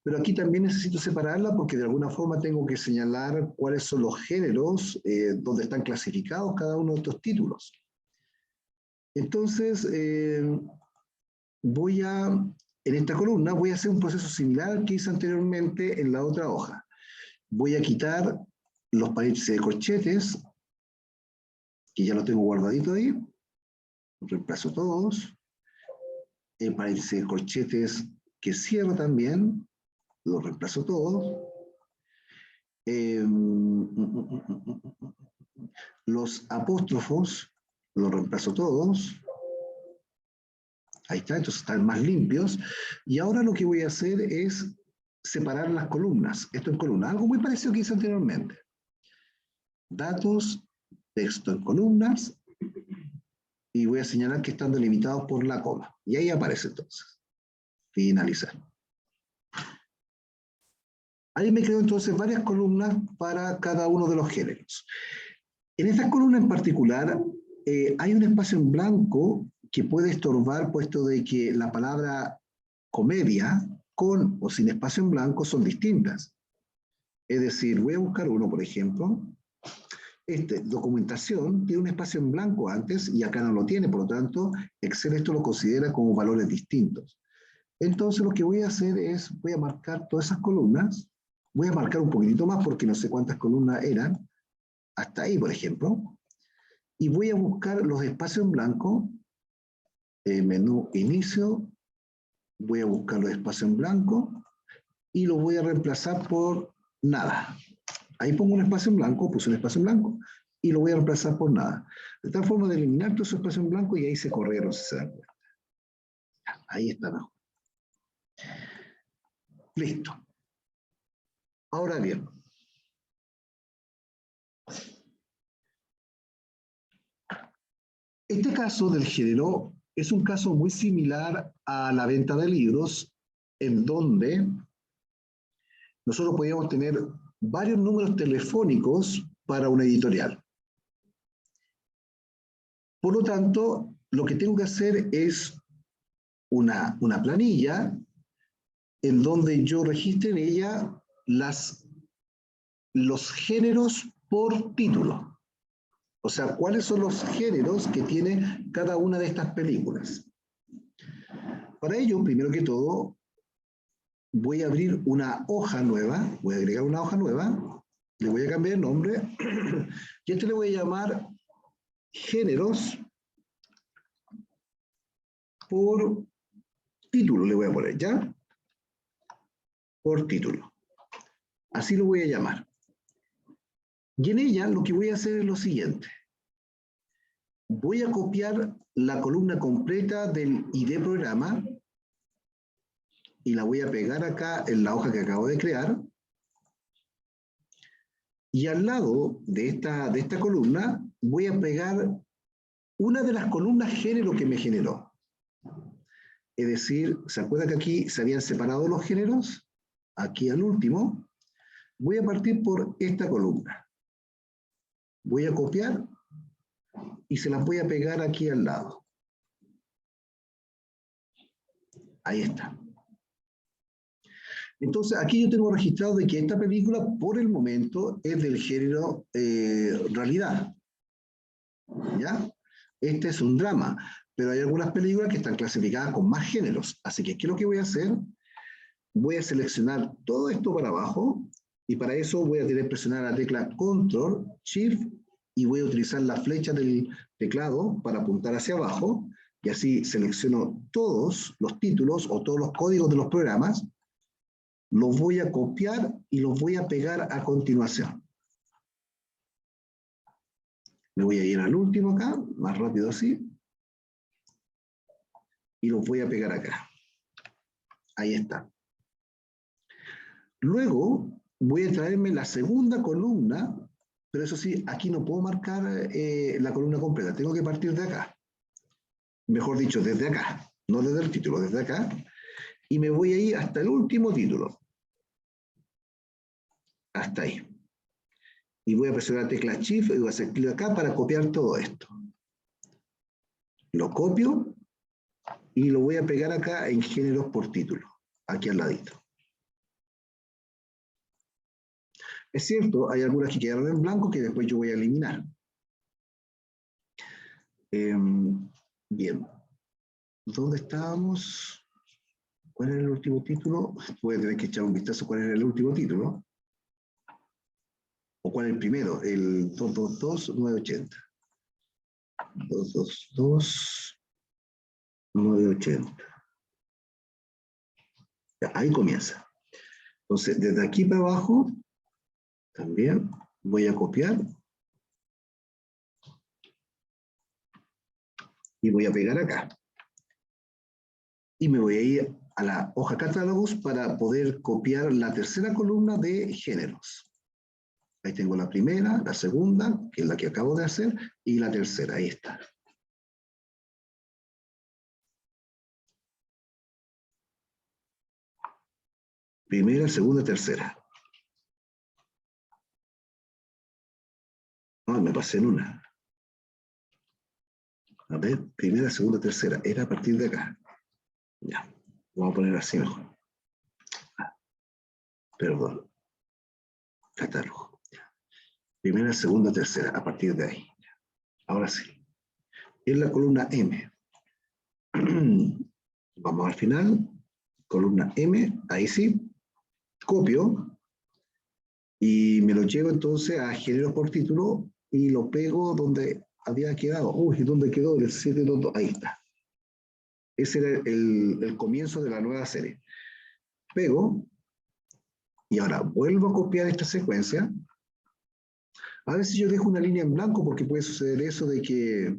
Pero aquí también necesito separarla porque de alguna forma tengo que señalar cuáles son los géneros donde están clasificados cada uno de estos títulos. Entonces, en esta columna voy a hacer un proceso similar al que hice anteriormente en la otra hoja. Voy a quitar los paréntesis de corchetes, que ya lo tengo guardadito ahí. Reemplazo todos. El paréntesis de corchetes que cierro también, los reemplazo todos. Los apóstrofos los reemplazo todos. Ahí está, entonces están más limpios. Y ahora lo que voy a hacer es separar las columnas. Esto en columnas, algo muy parecido que hice anteriormente. Datos, texto en columnas, y voy a señalar que están delimitados por la coma. Y ahí aparece entonces. Finalizar. Ahí me creo entonces varias columnas para cada uno de los géneros. En esta columna en particular hay un espacio en blanco que puede estorbar, puesto de que la palabra comedia, con o sin espacio en blanco, son distintas. Es decir, voy a buscar uno, por ejemplo. Documentación tiene un espacio en blanco antes y acá no lo tiene, por lo tanto, Excel esto lo considera como valores distintos. Entonces lo que voy a hacer es, voy a marcar todas esas columnas, voy a marcar un poquitito más porque no sé cuántas columnas eran, hasta ahí, por ejemplo, y voy a buscar los espacios en blanco, menú inicio, voy a buscar los espacios en blanco y los voy a reemplazar por nada. Ahí pongo un espacio en blanco, puse un espacio en blanco y lo voy a reemplazar por nada. De tal forma de eliminar todo ese espacio en blanco y ahí se corrieron, si se dan cuenta. Ahí está mejor. Listo. Ahora bien, este caso del género es un caso muy similar a la venta de libros, en donde nosotros podíamos tener varios números telefónicos para una editorial. Por lo tanto, lo que tengo que hacer es una planilla en donde yo registre en ella los géneros por título. O sea, cuáles son los géneros que tiene cada una de estas películas. Para ello, primero que todo, voy a abrir una hoja nueva, voy a agregar una hoja nueva, le voy a cambiar el nombre, y le voy a llamar géneros por título, le voy a poner, ¿ya? Por título. Así lo voy a llamar. Y en ella lo que voy a hacer es lo siguiente. Voy a copiar la columna completa del ID programa y la voy a pegar acá en la hoja que acabo de crear. Y al lado de esta columna voy a pegar una de las columnas género que me generó. Es decir, ¿se acuerdan que aquí se habían separado los géneros? Aquí al último. Voy a partir por esta columna. Voy a copiar y se las voy a pegar aquí al lado. Ahí está. Entonces, aquí yo tengo registrado de que esta película, por el momento, es del género realidad. ¿Ya? Este es un drama, pero hay algunas películas que están clasificadas con más géneros. Así que, ¿qué es lo que voy a hacer? Voy a seleccionar todo esto para abajo y para eso voy a tener que presionar la tecla Control, Shift y voy a utilizar la flecha del teclado para apuntar hacia abajo y así selecciono todos los títulos o todos los códigos de los programas, los voy a copiar y los voy a pegar a continuación. Me voy a ir al último acá, más rápido así, y los voy a pegar acá. Ahí está. Luego voy a traerme la segunda columna, pero eso sí, aquí no puedo marcar la columna completa, tengo que partir de acá. Mejor dicho, desde acá, no desde el título, desde acá. Y me voy a ir hasta el último título. Hasta ahí. Y voy a presionar la tecla Shift y voy a hacer clic acá para copiar todo esto. Lo copio y lo voy a pegar acá en géneros por título, aquí al ladito. Es cierto, hay algunas que quedaron en blanco que después yo voy a eliminar. Bien. ¿Dónde estábamos? ¿Cuál era el último título? Voy a tener que echar un vistazo cuál era el último título. ¿O cuál es el primero? El 222-980. 222-980. Ahí comienza. Entonces, desde aquí para abajo, también voy a copiar y voy a pegar acá. Y me voy a ir a la hoja catálogos para poder copiar la tercera columna de géneros. Ahí tengo la primera, la segunda, que es la que acabo de hacer, y la tercera, ahí está. Primera, segunda, tercera. No, me pasé en una. A ver, primera, segunda, tercera. Era a partir de acá. Ya, vamos a poner así mejor. Perdón. Catálogo. Primera, segunda, tercera, a partir de ahí. Ahora sí. En la columna M. Vamos al final. Columna M, ahí sí. Copio. Y me lo llevo entonces a género por título y lo pego donde había quedado. Uy, ¿dónde quedó? El 722. Ahí está. Ese era el comienzo de la nueva serie. Pego. Y ahora vuelvo a copiar esta secuencia. A ver si yo dejo una línea en blanco porque puede suceder eso de que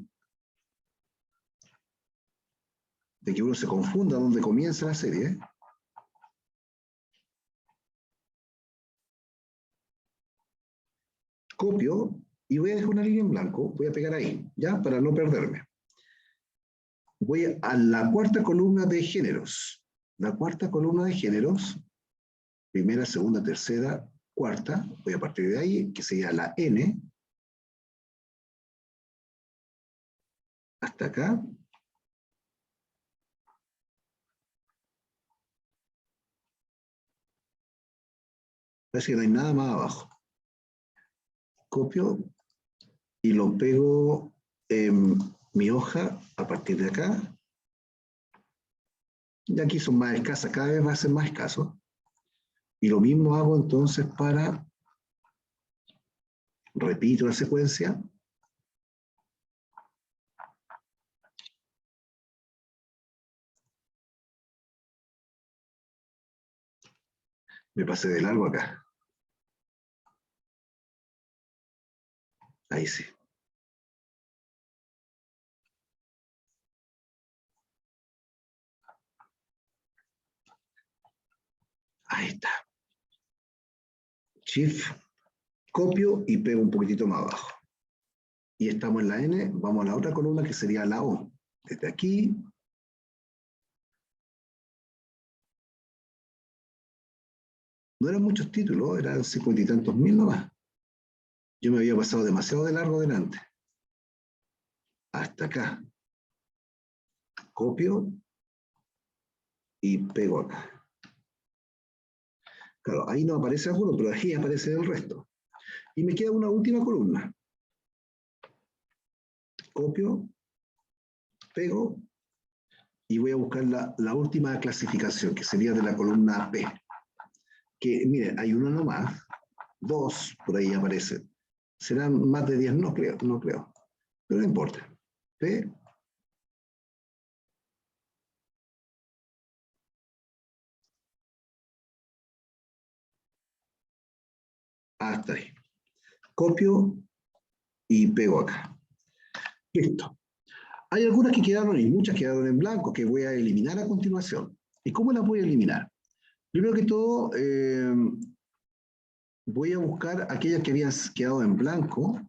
uno se confunda donde comienza la serie. Copio y voy a dejar una línea en blanco. Voy a pegar ahí, ¿ya? Para no perderme. Voy a la cuarta columna de géneros. La cuarta columna de géneros, primera, segunda, tercera, cuarta. Voy a partir de ahí, que sería la N. Hasta acá. Parece que no hay nada más abajo. Copio y lo pego en mi hoja a partir de acá. Y aquí son más escasas, cada vez va a ser más escaso. Y lo mismo hago entonces para, repito la secuencia. Me pasé de largo acá. Ahí sí. Ahí está. Shift, copio y pego un poquitito más abajo. Y estamos en la N, vamos a la otra columna que sería la O. Desde aquí. No eran muchos títulos, eran 50 y tantos mil nomás. Yo me había pasado demasiado de largo delante. hasta acá. Copio y pego acá. Claro, ahí no aparece alguno, pero aquí aparece el resto. Y me queda una última columna. Copio, pego, y voy a buscar la última clasificación, que sería de la columna P. Que, miren, hay uno nomás, dos por ahí aparecen. Serán más de 10, no creo, no creo. Pero no importa. P. Hasta ahí. Copio y pego acá. Listo. Hay algunas que quedaron y muchas quedaron en blanco que voy a eliminar a continuación. ¿Y cómo las voy a eliminar? Primero que todo, voy a buscar aquellas que habían quedado en blanco,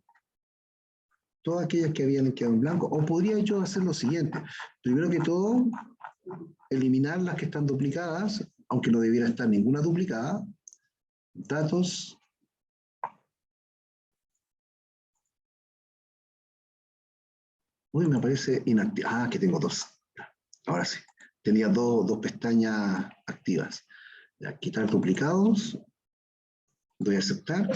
todas aquellas que habían quedado en blanco, o podría yo hacer lo siguiente. Primero que todo, eliminar las que están duplicadas, aunque no debiera estar ninguna duplicada. Datos. Uy, me aparece inactivo. Ah, que tengo dos. Ahora sí. Tenía dos pestañas activas. Ya, quitar duplicados. Doy a aceptar.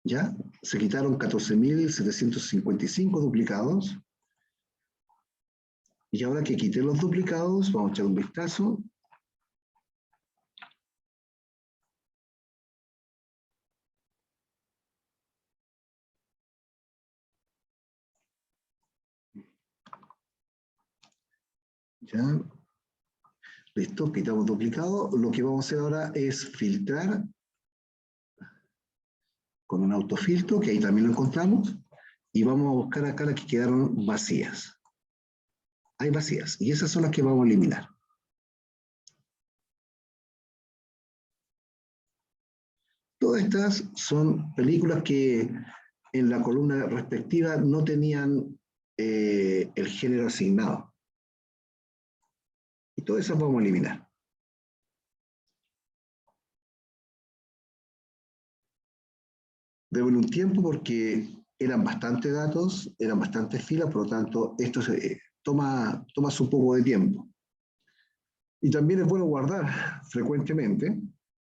Ya, se quitaron 14.755 duplicados. Y ahora que quité los duplicados, vamos a echar un vistazo. Ya, listo, quitamos duplicado. Lo que vamos a hacer ahora es filtrar con un autofiltro, que ahí también lo encontramos, y vamos a buscar acá las que quedaron vacías. Hay vacías, y esas son las que vamos a eliminar. Todas estas son películas que en la columna respectiva no tenían el género asignado. Y todas esas vamos a eliminar. Debo un tiempo porque eran bastantes datos, eran bastantes filas, por lo tanto, esto toma su poco de tiempo. Y también es bueno guardar frecuentemente.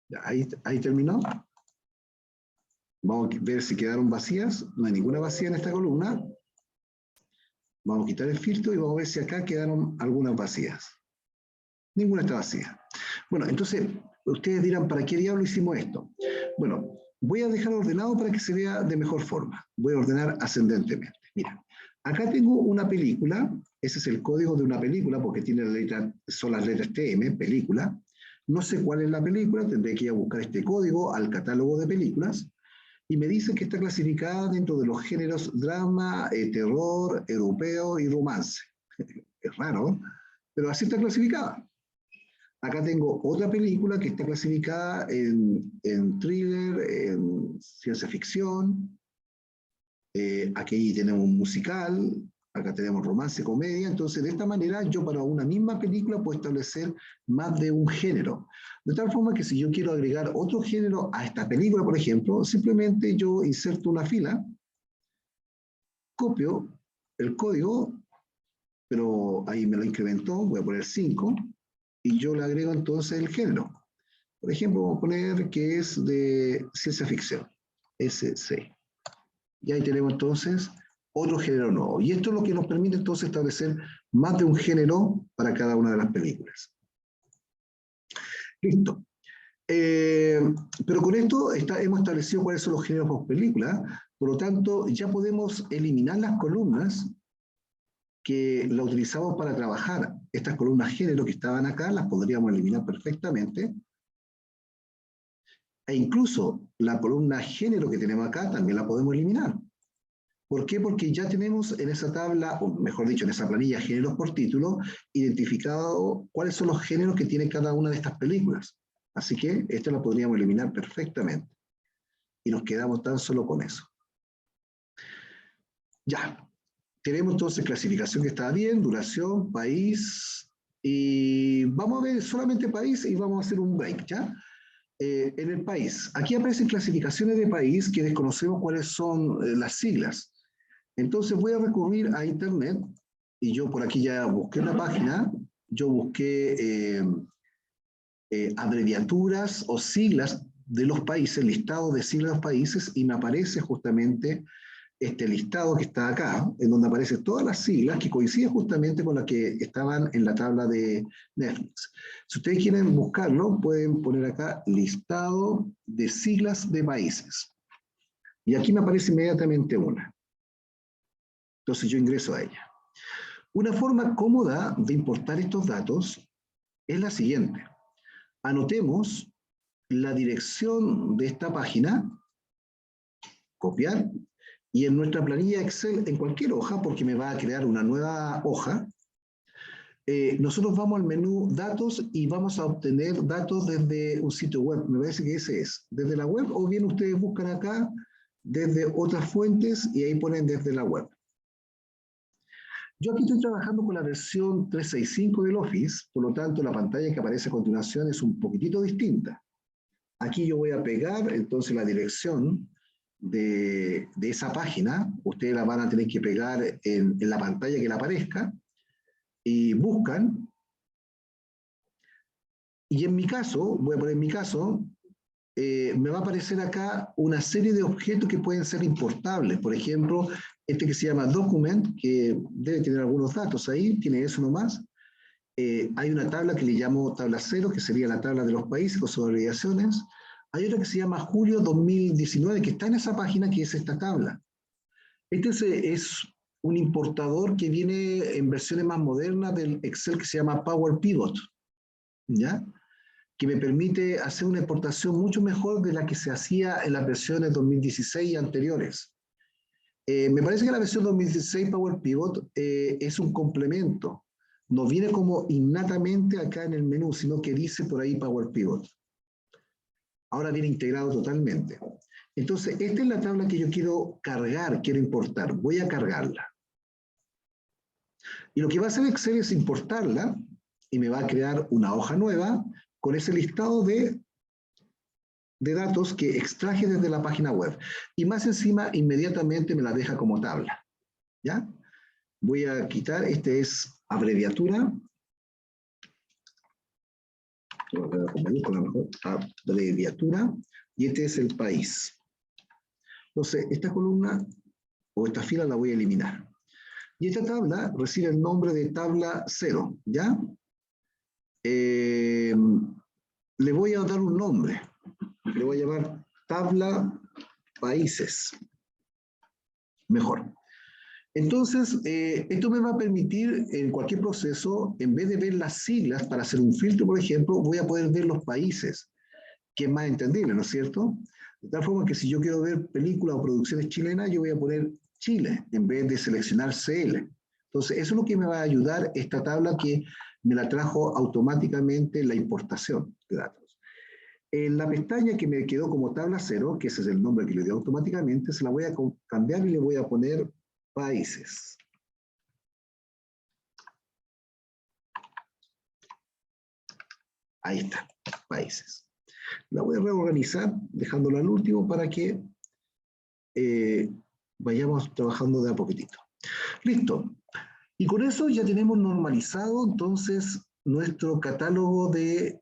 Ya, ahí terminó. Vamos a ver si quedaron vacías. No hay ninguna vacía en esta columna. Vamos a quitar el filtro y vamos a ver si acá quedaron algunas vacías. Ninguna está vacía. Bueno, entonces, ustedes dirán, ¿para qué diablo hicimos esto? Bueno, voy a dejar ordenado para que se vea de mejor forma. Voy a ordenar ascendentemente. Mira, acá tengo una película. Ese es el código de una película porque tiene la letra, son las letras TM, película. No sé cuál es la película, tendré que ir a buscar este código al catálogo de películas. Y me dice que está clasificada dentro de los géneros drama, terror, europeo y romance. Es raro, pero así está clasificada. Acá tengo otra película que está clasificada en thriller, en ciencia ficción. Aquí tenemos un musical, acá tenemos romance, comedia. Entonces, de esta manera, yo para una misma película puedo establecer más de un género. De tal forma que si yo quiero agregar otro género a esta película, por ejemplo, simplemente yo inserto una fila, copio el código, pero ahí me lo incrementó, voy a poner 5, y yo le agrego entonces el género. Por ejemplo, vamos a poner que es de ciencia ficción, SC. Y ahí tenemos entonces otro género nuevo. Y esto es lo que nos permite entonces establecer más de un género para cada una de las películas. Listo. Pero con esto hemos establecido cuáles son los géneros por película, por lo tanto ya podemos eliminar las columnas que la utilizamos para trabajar. Estas columnas género que estaban acá las podríamos eliminar perfectamente. E incluso la columna género que tenemos acá también la podemos eliminar. ¿Por qué? Porque ya tenemos en esa tabla, o mejor dicho, en esa planilla géneros por título, identificado cuáles son los géneros que tiene cada una de estas películas. Así que esto lo podríamos eliminar perfectamente. Y nos quedamos tan solo con eso. Ya. Tenemos entonces clasificación que está bien, duración, país, y vamos a ver solamente país y vamos a hacer un break, ¿ya? En el país, aquí aparecen clasificaciones de país que desconocemos cuáles son las siglas. Entonces voy a recurrir a Internet y yo por aquí ya busqué una página, yo busqué abreviaturas o siglas de los países, listado de siglas de los países, y me aparece justamente este listado que está acá, en donde aparecen todas las siglas que coinciden justamente con las que estaban en la tabla de Netflix. Si ustedes quieren buscarlo, pueden poner acá listado de siglas de países. Y aquí me aparece inmediatamente una. Entonces yo ingreso a ella. Una forma cómoda de importar estos datos es la siguiente. Anotemos la dirección de esta página, copiar, y en nuestra planilla Excel, en cualquier hoja, porque me va a crear una nueva hoja, nosotros vamos al menú datos y vamos a obtener datos desde un sitio web. Me parece que ese es, desde la web, o bien ustedes buscan acá desde otras fuentes y ahí ponen desde la web. Yo aquí estoy trabajando con la versión 365 del Office, por lo tanto la pantalla que aparece a continuación es un poquitito distinta. Aquí yo voy a pegar entonces la dirección de esa página, ustedes la van a tener que pegar en la pantalla que le aparezca, y buscan, y en mi caso, voy a poner en mi caso, me va a aparecer acá una serie de objetos que pueden ser importables. Por ejemplo, este que se llama Document, que debe tener algunos datos ahí, tiene eso nomás. Hay una tabla que le llamo tabla 0, que sería la tabla de los países con sus abreviaciones. Hay otra que se llama Julio 2019, que está en esa página, que es esta tabla. Este es un importador que viene en versiones más modernas del Excel que se llama Power Pivot, ¿ya? Que me permite hacer una exportación mucho mejor de la que se hacía en las versiones 2016 y anteriores. Me parece que la versión 2016 Power Pivot es un complemento. No viene como innatamente acá en el menú, sino que dice por ahí Power Pivot. Ahora viene integrado totalmente. Entonces, esta es la tabla que yo quiero cargar, quiero importar. Voy a cargarla. Y lo que va a hacer Excel es importarla y me va a crear una hoja nueva con ese listado de datos que extraje desde la página web. Y más encima, inmediatamente me la deja como tabla. ¿Ya? Voy a quitar, este es abreviatura. Abreviatura. Y este es el país. Entonces, esta columna o esta fila la voy a eliminar. Y esta tabla recibe el nombre de tabla 0, ¿ya? Le voy a dar un nombre. Le voy a llamar tabla países. Mejor. Entonces, esto me va a permitir en cualquier proceso, en vez de ver las siglas para hacer un filtro, por ejemplo, voy a poder ver los países, que es más entendible, ¿no es cierto? De tal forma que si yo quiero ver películas o producciones chilenas, yo voy a poner Chile, en vez de seleccionar CL. Entonces, eso es lo que me va a ayudar esta tabla que me la trajo automáticamente la importación de datos. En la pestaña que me quedó como tabla 0, que ese es el nombre que le dio automáticamente, se la voy a cambiar y le voy a poner países. Ahí está, países. La voy a reorganizar, dejándola al último para que vayamos trabajando de a poquitito. Listo. Y con eso ya tenemos normalizado entonces nuestro catálogo de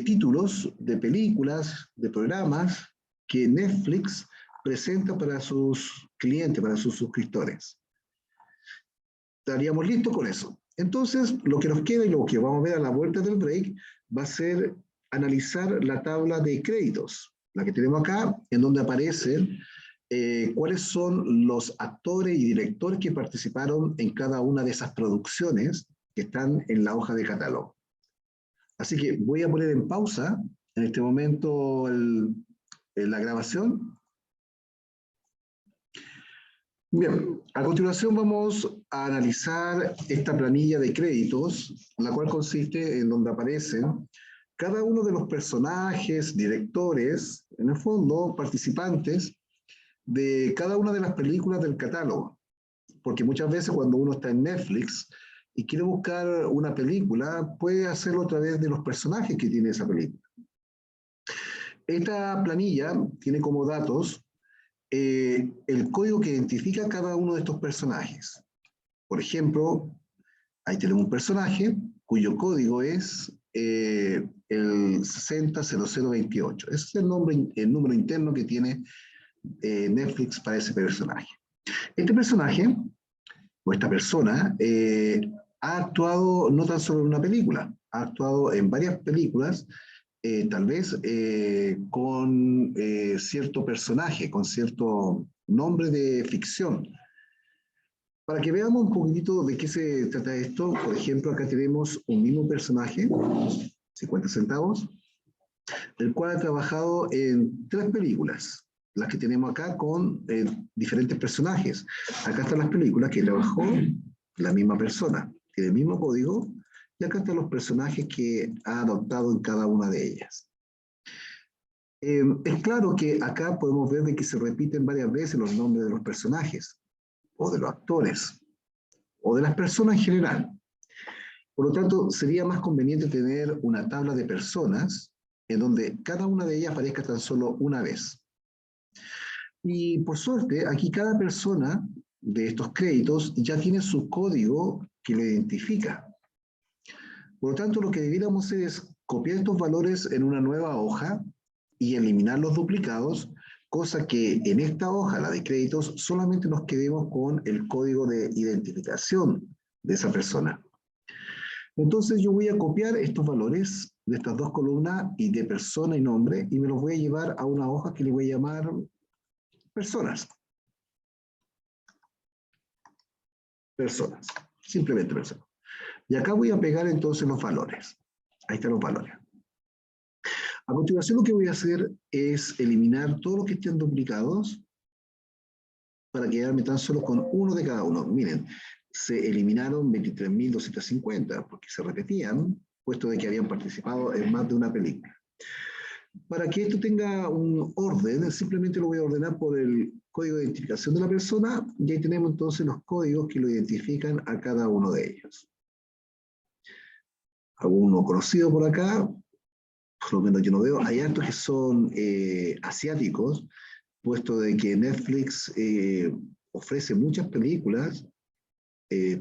títulos, de películas, de programas que Netflix presenta para sus clientes, para sus suscriptores. Estaríamos listos con eso. Entonces, lo que nos queda y lo que vamos a ver a la vuelta del break va a ser analizar la tabla de créditos, la que tenemos acá, en donde aparecen cuáles son los actores y directores que participaron en cada una de esas producciones que están en la hoja de catálogo. Así que voy a poner en pausa en este momento la grabación. Bien, a continuación vamos a analizar esta planilla de créditos, la cual consiste en donde aparecen cada uno de los personajes, directores, en el fondo, participantes de cada una de las películas del catálogo. Porque muchas veces cuando uno está en Netflix y quiere buscar una película, puede hacerlo a través de los personajes que tiene esa película. Esta planilla tiene como datos el código que identifica a cada uno de estos personajes. Por ejemplo, ahí tenemos un personaje cuyo código es el 600028. Ese es el número interno que tiene Netflix para ese personaje. Este personaje, o esta persona, ha actuado no tan solo en una película, ha actuado en varias películas, tal vez con cierto personaje, con cierto nombre de ficción. Para que veamos un poquitito de qué se trata esto, por ejemplo, acá tenemos un mismo personaje, 50 centavos, el cual ha trabajado en 3 películas, las que tenemos acá con diferentes personajes. Acá están las películas que trabajó la misma persona, tiene el mismo código, y acá están los personajes que ha adoptado en cada una de ellas. Es claro que acá podemos ver de que se repiten varias veces los nombres de los personajes, o de los actores, o de las personas en general. Por lo tanto, sería más conveniente tener una tabla de personas en donde cada una de ellas aparezca tan solo una vez. Y por suerte, aquí cada persona de estos créditos ya tiene su código que lo identifica. Por lo tanto, lo que debiéramos hacer es copiar estos valores en una nueva hoja y eliminar los duplicados, cosa que en esta hoja, la de créditos, solamente nos quedemos con el código de identificación de esa persona. Entonces yo voy a copiar estos valores de estas 2 columnas y de persona y nombre y me los voy a llevar a una hoja que le voy a llamar personas. Personas, simplemente personas. Y acá voy a pegar entonces los valores. Ahí están los valores. A continuación lo que voy a hacer es eliminar todos los que estén duplicados para quedarme tan solo con uno de cada uno. Miren, se eliminaron 23.250 porque se repetían, puesto de que habían participado en más de una película. Para que esto tenga un orden, simplemente lo voy a ordenar por el código de identificación de la persona y ahí tenemos entonces los códigos que lo identifican a cada uno de ellos. Alguno conocido por acá, por lo menos yo no veo, hay hartos que son asiáticos, puesto de que Netflix ofrece muchas películas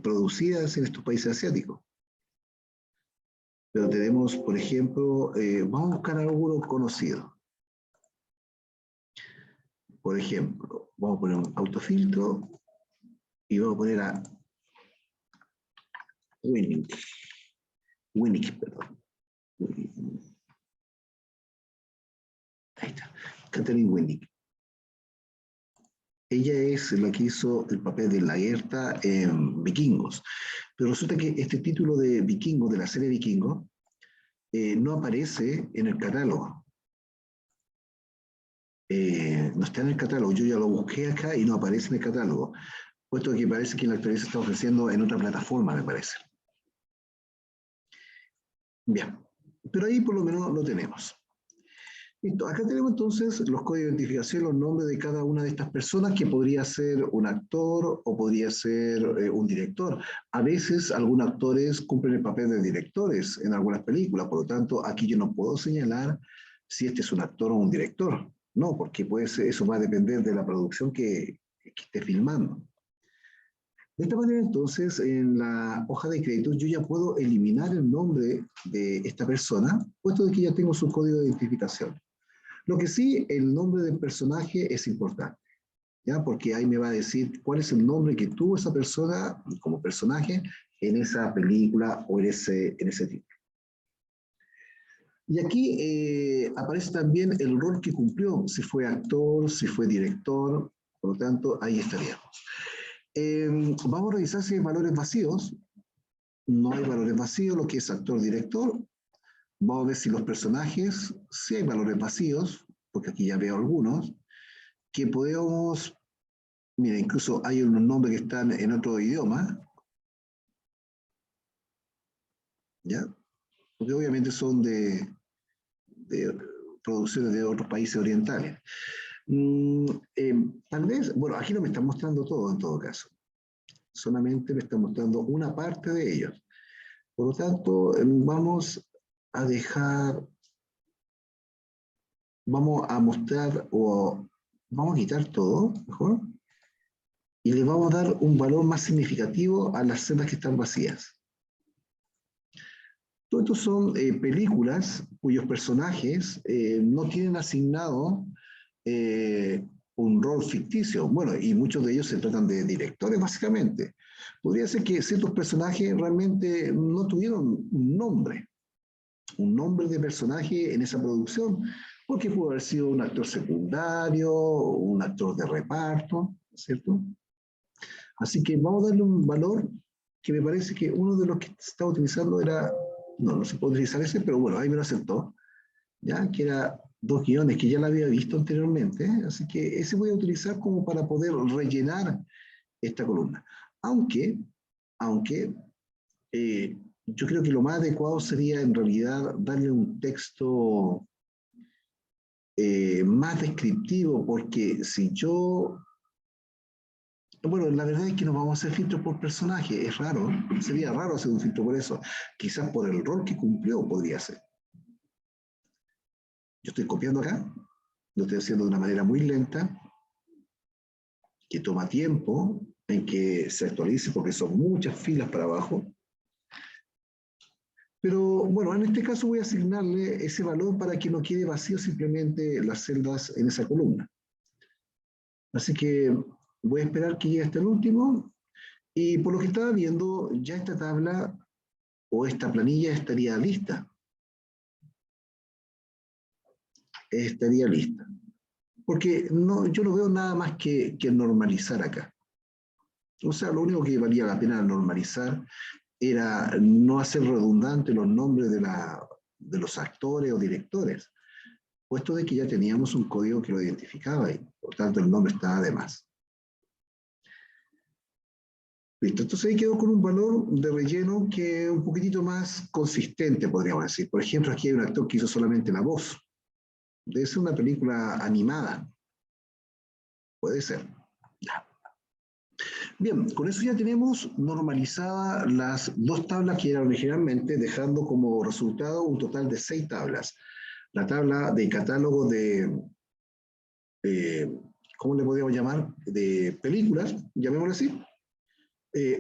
producidas en estos países asiáticos. Pero tenemos, por ejemplo, vamos a buscar alguno conocido. Por ejemplo, vamos a poner un autofiltro y vamos a poner a Winnick, perdón. Ahí está, Catherine Winnick. Ella es la que hizo el papel de Lagertha en Vikingos. Pero resulta que este título de Vikingos, de la serie Vikingos, no aparece en el catálogo. No está en el catálogo. Yo ya lo busqué acá y no aparece en el catálogo. Puesto que parece que la actriz se está ofreciendo en otra plataforma, me parece. Bien, pero ahí por lo menos lo tenemos. Listo, acá tenemos entonces los códigos de identificación, los nombres de cada una de estas personas, que podría ser un actor o podría ser un director. A veces algunos actores cumplen el papel de directores en algunas películas, por lo tanto aquí yo no puedo señalar si este es un actor o un director. No, porque puede ser, eso va a depender de la producción que esté filmando. De esta manera, entonces, en la hoja de créditos yo ya puedo eliminar el nombre de esta persona, puesto de que ya tengo su código de identificación. Lo que sí, el nombre del personaje es importante, ¿ya? Porque ahí me va a decir cuál es el nombre que tuvo esa persona como personaje en esa película o en ese título. Y aquí aparece también el rol que cumplió, si fue actor, si fue director, por lo tanto, ahí estaríamos. Vamos a revisar si hay valores vacíos. No hay valores vacíos, lo que es actor-director. Vamos a ver si los personajes, si hay valores vacíos, porque aquí ya veo algunos, que podemos, mira, incluso hay unos nombres que están en otro idioma, ¿ya? Porque obviamente son de producciones de otros países orientales. Tal vez, bueno, aquí no me están mostrando todo en todo caso, solamente me están mostrando una parte de ellos. Por lo tanto, vamos a dejar, vamos a mostrar o vamos a quitar todo, mejor, y le vamos a dar un valor más significativo a las celdas que están vacías. Todo esto son películas cuyos personajes no tienen asignado un rol ficticio. Bueno, y muchos de ellos se tratan de directores, básicamente. Podría ser que ciertos personajes realmente no tuvieron un nombre de personaje en esa producción, porque pudo haber sido un actor secundario, un actor de reparto, ¿cierto? Así que vamos a darle un valor que me parece que uno de los que se estaba utilizando era, no se puede utilizar ese, pero bueno, ahí me lo aceptó, ¿ya? Que era 2 guiones que ya la había visto anteriormente, así que ese voy a utilizar como para poder rellenar esta columna. Aunque yo creo que lo más adecuado sería en realidad darle un texto más descriptivo, porque si yo bueno, la verdad es que no vamos a hacer filtros por personaje, es raro, sería raro hacer un filtro por eso, quizás por el rol que cumplió podría ser. Yo estoy copiando acá, lo estoy haciendo de una manera muy lenta, que toma tiempo en que se actualice porque son muchas filas para abajo. Pero bueno, en este caso voy a asignarle ese valor para que no quede vacío simplemente las celdas en esa columna. Así que voy a esperar que llegue hasta el último. Y por lo que estaba viendo, ya esta tabla o esta planilla estaría lista. Estaría lista. Porque no, yo no veo nada más que normalizar acá. O sea, lo único que valía la pena normalizar era no hacer redundante los nombres de los actores o directores, puesto de que ya teníamos un código que lo identificaba y por tanto el nombre estaba de más. Listo, entonces ahí quedó con un valor de relleno que es un poquitito más consistente, podríamos decir. Por ejemplo, aquí hay un actor que hizo solamente la voz. Debe ser una película animada. Puede ser. Ya. Bien, con eso ya tenemos normalizadas las 2 tablas que eran originalmente, dejando como resultado un total de 6 tablas. La tabla de catálogo de ¿cómo le podríamos llamar? De películas, llamémoslo así.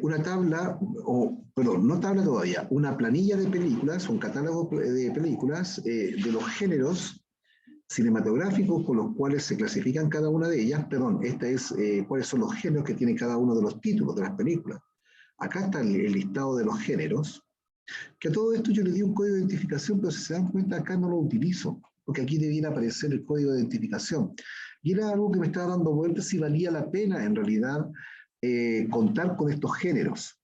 Una tabla, o perdón, no tabla todavía, una planilla de películas, un catálogo de películas de los géneros cinematográficos con los cuales se clasifican cada una de ellas. Perdón, esta es cuáles son los géneros que tiene cada uno de los títulos de las películas. Acá está el listado de los géneros, que a todo esto yo le di un código de identificación, pero si se dan cuenta acá no lo utilizo, porque aquí debiera aparecer el código de identificación. Y era algo que me estaba dando vueltas si valía la pena en realidad contar con estos géneros.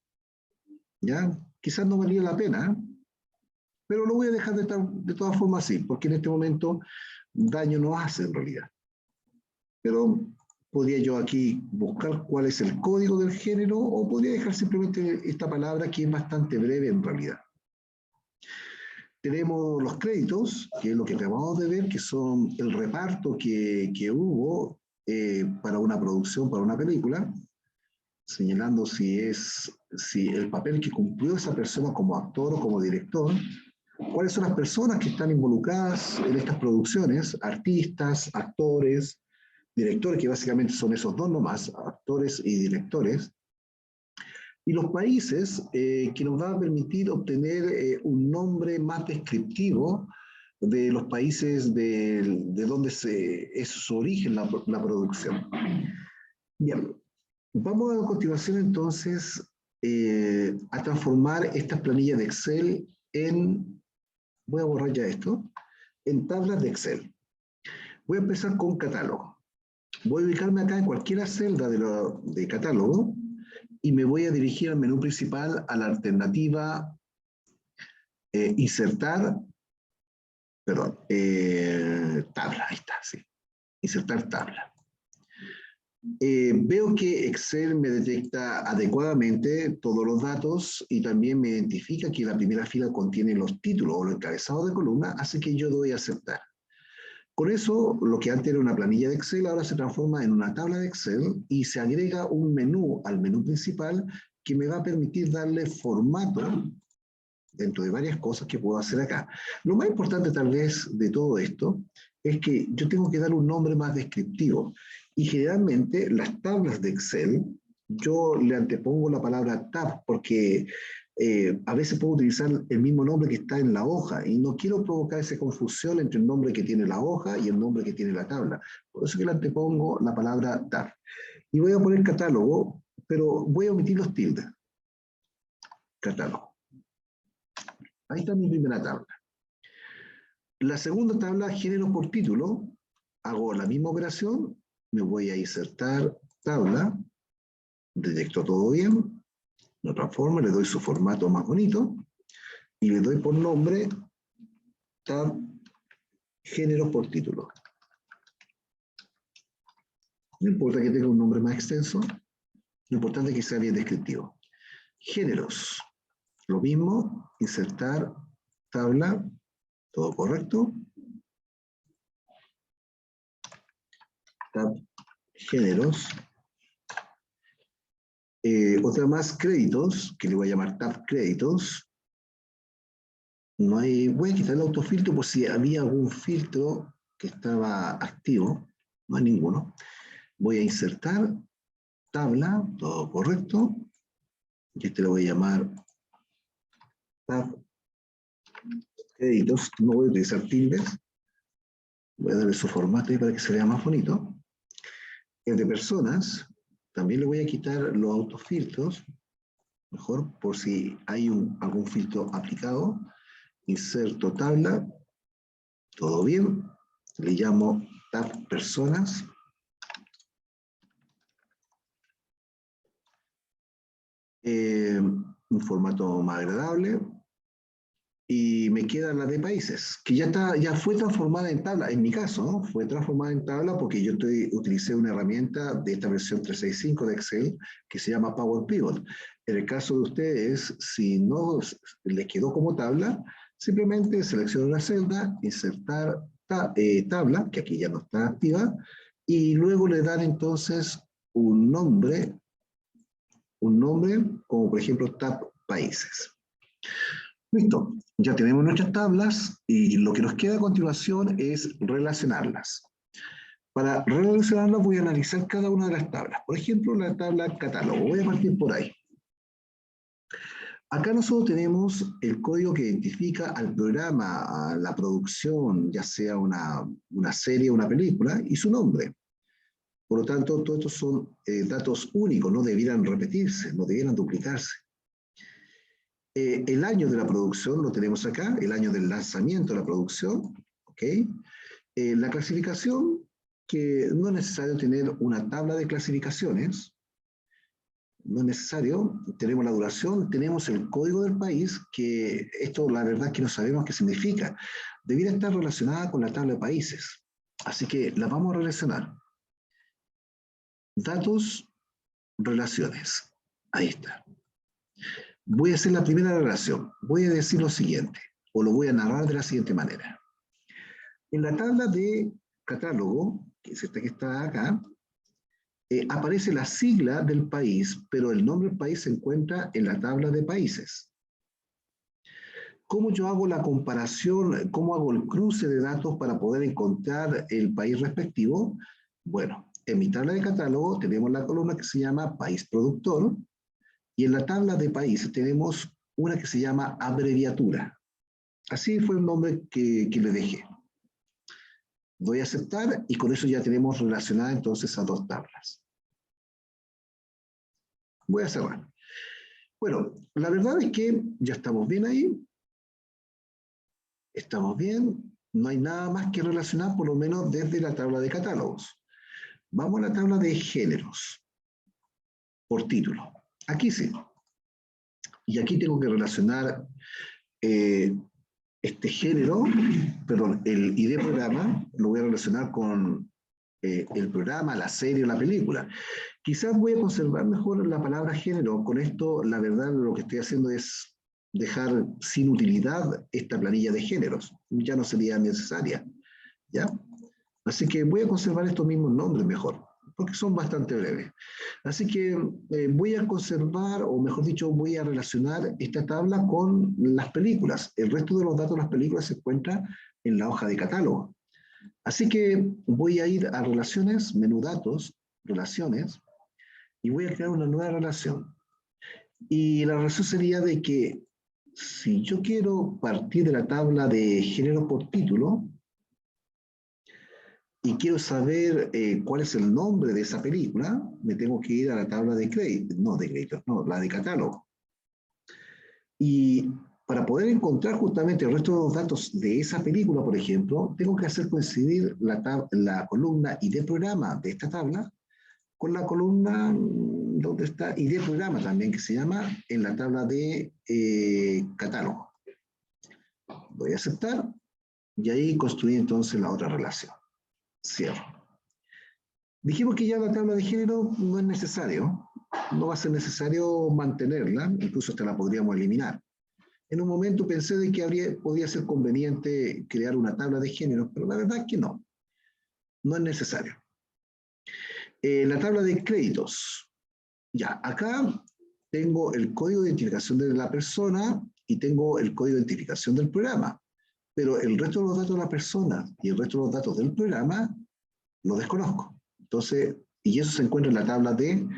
¿Ya? Quizás no valía la pena, pero lo voy a dejar de todas formas así, porque en este momento daño no hace en realidad. Pero podría yo aquí buscar cuál es el código del género o podría dejar simplemente esta palabra que es bastante breve en realidad. Tenemos los créditos, que es lo que acabamos de ver, que son el reparto que hubo para una producción, para una película, señalando si el papel que cumplió esa persona como actor o como director, cuáles son las personas que están involucradas en estas producciones, artistas, actores, directores, que básicamente son esos dos nomás, actores y directores, y los países que nos va a permitir obtener un nombre más descriptivo de los países de donde es su origen la producción. Bien, vamos a continuación entonces a transformar estas planillas de Excel voy a borrar ya esto, en tablas de Excel. Voy a empezar con catálogo. Voy a ubicarme acá en cualquier celda de catálogo y me voy a dirigir al menú principal a la alternativa insertar, perdón, tabla, ahí está, sí, insertar tabla. Veo que Excel me detecta adecuadamente todos los datos y también me identifica que la primera fila contiene los títulos o los encabezados de columna, así que yo doy a aceptar. Con eso, lo que antes era una planilla de Excel ahora se transforma en una tabla de Excel y se agrega un menú al menú principal que me va a permitir darle formato dentro de varias cosas que puedo hacer acá. Lo más importante tal vez de todo esto es que yo tengo que dar un nombre más descriptivo. Y generalmente las tablas de Excel, yo le antepongo la palabra tab porque a veces puedo utilizar el mismo nombre que está en la hoja y no quiero provocar esa confusión entre el nombre que tiene la hoja y el nombre que tiene la tabla. Por eso que le antepongo la palabra tab. Y voy a poner catálogo, pero voy a omitir los tildes. Catálogo. Ahí está mi primera tabla. La segunda tabla, género por título, hago la misma operación, me voy a insertar tabla, detecto todo bien, lo transformo, le doy su formato más bonito y le doy por nombre tab género por título. No importa que tenga un nombre más extenso, lo importante es que sea bien descriptivo. Géneros, lo mismo, insertar tabla, todo correcto. Tab géneros. Otra más, créditos, que le voy a llamar tab créditos. No hay, voy a quitar el autofiltro por si había algún filtro que estaba activo. No hay ninguno. Voy a insertar tabla, todo correcto. Y este lo voy a llamar tab créditos. No voy a utilizar tildes. Voy a darle su formato ahí para que se vea más bonito. El de personas, también le voy a quitar los autofiltros, mejor por si hay algún filtro aplicado. Inserto tabla, todo bien. Le llamo tab personas. Un formato más agradable. Y me queda la de países, que ya fue transformada en tabla, en mi caso, ¿no? Fue transformada en tabla porque yo utilicé una herramienta de esta versión 365 de Excel que se llama Power Pivot. En el caso de ustedes, si no les quedó como tabla, simplemente selecciono la celda, insertar tabla, que aquí ya no está activa, y luego le dan entonces un nombre como por ejemplo tab países. Listo, ya tenemos nuestras tablas y lo que nos queda a continuación es relacionarlas. Para relacionarlas voy a analizar cada una de las tablas. Por ejemplo, la tabla catálogo. Voy a partir por ahí. Acá nosotros tenemos el código que identifica al programa, a la producción, ya sea una serie o una película, y su nombre. Por lo tanto, todos estos son datos únicos, no debieran repetirse, no debieran duplicarse. El año de la producción lo tenemos acá, el año del lanzamiento de la producción, ¿ok? La clasificación, que no es necesario tener una tabla de clasificaciones, no es necesario, tenemos la duración, tenemos el código del país, que esto la verdad es que no sabemos qué significa. Debiera estar relacionada con la tabla de países, así que la vamos a relacionar. Datos, relaciones, ahí está. Voy a hacer la primera relación. Voy a decir lo siguiente, o lo voy a narrar de la siguiente manera. En la tabla de catálogo, que es esta que está acá, aparece la sigla del país, pero el nombre del país se encuentra en la tabla de países. ¿Cómo yo hago la comparación, cómo hago el cruce de datos para poder encontrar el país respectivo? Bueno, en mi tabla de catálogo tenemos la columna que se llama país productor, y en la tabla de países tenemos una que se llama abreviatura. Así fue el nombre que le dejé. Doy a aceptar y con eso ya tenemos relacionadas entonces a dos tablas. Voy a cerrar. Bueno, la verdad es que ya estamos bien ahí. Estamos bien. No hay nada más que relacionar, por lo menos desde la tabla de catálogos. Vamos a la tabla de géneros. Por título. Aquí sí. Y aquí tengo que relacionar este género, perdón, el ID programa, lo voy a relacionar con el programa, la serie o la película. Quizás voy a conservar mejor la palabra género. Con esto, la verdad, lo que estoy haciendo es dejar sin utilidad esta planilla de géneros. Ya no sería necesaria. ¿Ya? Así que voy a conservar estos mismos nombres mejor, porque son bastante breves. Así que voy a conservar, o mejor dicho, voy a relacionar esta tabla con las películas. El resto de los datos de las películas se encuentra en la hoja de catálogo. Así que voy a ir a relaciones, menú datos, relaciones, y voy a crear una nueva relación. Y la relación sería de que si yo quiero partir de la tabla de género por título y quiero saber cuál es el nombre de esa película, me tengo que ir a la tabla de créditos, no, la de catálogo. Y para poder encontrar justamente el resto de los datos de esa película, por ejemplo, tengo que hacer coincidir la columna ID programa de esta tabla con la columna donde está ID programa también, que se llama en la tabla de catálogo. Voy a aceptar y ahí construir entonces la otra relación. Cierro. Dijimos que ya la tabla de género no es necesario, no va a ser necesario mantenerla, incluso hasta la podríamos eliminar. En un momento pensé de que podría ser conveniente crear una tabla de género, pero la verdad es que no, no es necesario. La tabla de créditos. Ya, acá tengo el código de identificación de la persona y tengo el código de identificación del programa, pero el resto de los datos de la persona y el resto de los datos del programa lo desconozco. Entonces, y eso se encuentra en la tabla de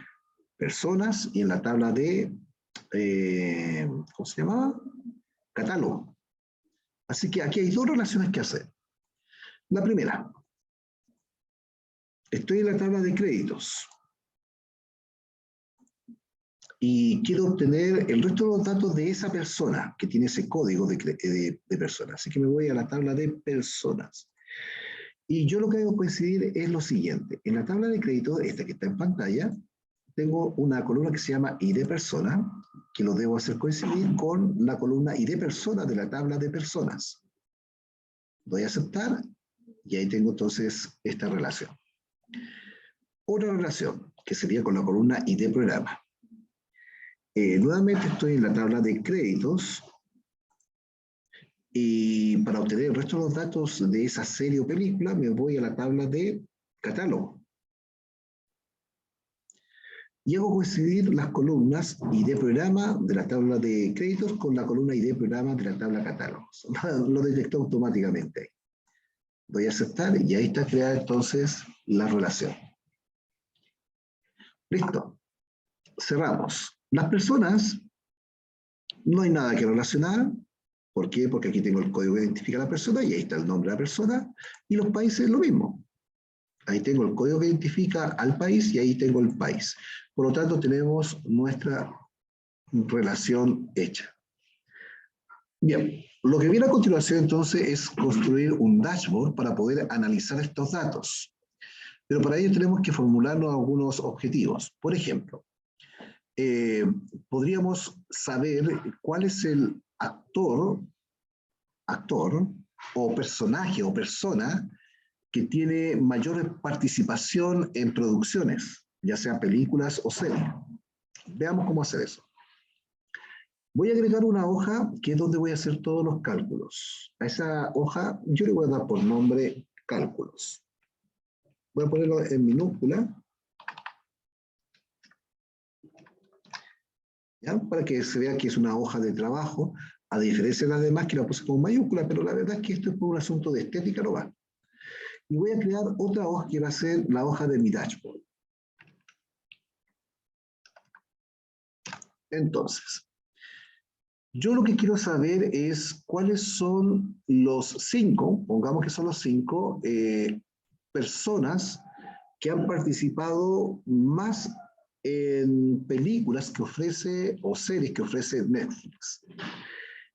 personas y en la tabla de, ¿cómo se llamaba? Catálogo. Así que aquí hay dos relaciones que hacer. La primera, estoy en la tabla de créditos y quiero obtener el resto de los datos de esa persona que tiene ese código de persona. Así que me voy a la tabla de personas. Y yo lo que debo coincidir es lo siguiente. En la tabla de créditos, esta que está en pantalla, tengo una columna que se llama ID persona, que lo debo hacer coincidir con la columna ID persona de la tabla de personas. Doy a aceptar y ahí tengo entonces esta relación. Otra relación, que sería con la columna ID programa. Nuevamente estoy en la tabla de créditos y para obtener el resto de los datos de esa serie o película me voy a la tabla de catálogo. Y hago coincidir las columnas ID programa de la tabla de créditos con la columna ID programa de la tabla catálogo. Lo detectó automáticamente. Doy a aceptar y ahí está creada entonces la relación. Listo. Cerramos. Las personas, no hay nada que relacionar. ¿Por qué? Porque aquí tengo el código que identifica a la persona y ahí está el nombre de la persona. Y los países lo mismo. Ahí tengo el código que identifica al país y ahí tengo el país. Por lo tanto, tenemos nuestra relación hecha. Bien, lo que viene a continuación entonces es construir un dashboard para poder analizar estos datos. Pero para ello tenemos que formularnos algunos objetivos. Por ejemplo, podríamos saber cuál es el actor o personaje o persona que tiene mayor participación en producciones, ya sean películas o series. Veamos cómo hacer eso. Voy a agregar una hoja que es donde voy a hacer todos los cálculos. A esa hoja yo le voy a dar por nombre cálculos. Voy a ponerlo en minúscula, ¿ya? Para que se vea que es una hoja de trabajo, a diferencia de las demás que la puse con mayúscula, pero la verdad es que esto es por un asunto de estética, no va. Y voy a crear otra hoja que va a ser la hoja de mi dashboard. Entonces, yo lo que quiero saber es cuáles son los 5, pongamos que son los 5 personas que han participado más en películas que ofrece o series que ofrece Netflix.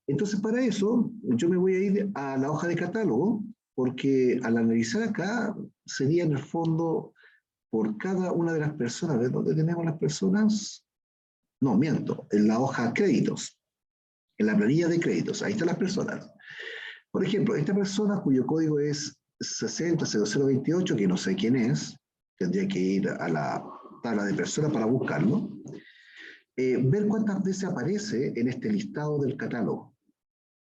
Entonces, para eso, yo me voy a ir a la hoja de catálogo, porque al analizar acá, sería en el fondo por cada una de las personas. ¿Ves dónde tenemos las personas? No, miento, en la hoja créditos, en la planilla de créditos, ahí están las personas. Por ejemplo, esta persona cuyo código es 600028, que no sé quién es, tendría que ir a la tabla de personas para buscarlo, ver cuántas veces aparece en este listado del catálogo,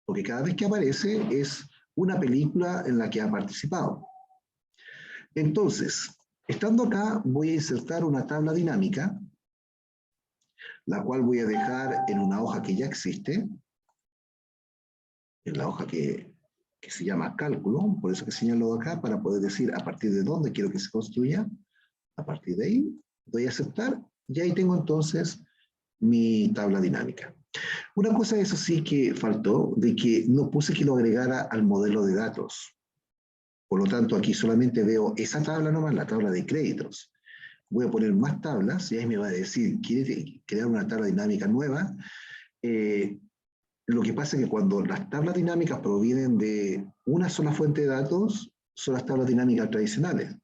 porque cada vez que aparece es una película en la que ha participado. Entonces, estando acá, voy a insertar una tabla dinámica, la cual voy a dejar en una hoja que ya existe, en la hoja que que se llama cálculo, por eso que señalo acá, para poder decir a partir de dónde quiero que se construya. A partir de ahí, doy a aceptar, y ahí tengo entonces mi tabla dinámica. Una cosa, eso sí que faltó, de que no puse que lo agregara al modelo de datos. Por lo tanto, aquí solamente veo esa tabla nomás, la tabla de créditos. Voy a poner más tablas, y ahí me va a decir, ¿quiere crear una tabla dinámica nueva? Lo que pasa es que cuando las tablas dinámicas provienen de una sola fuente de datos, son las tablas dinámicas tradicionales.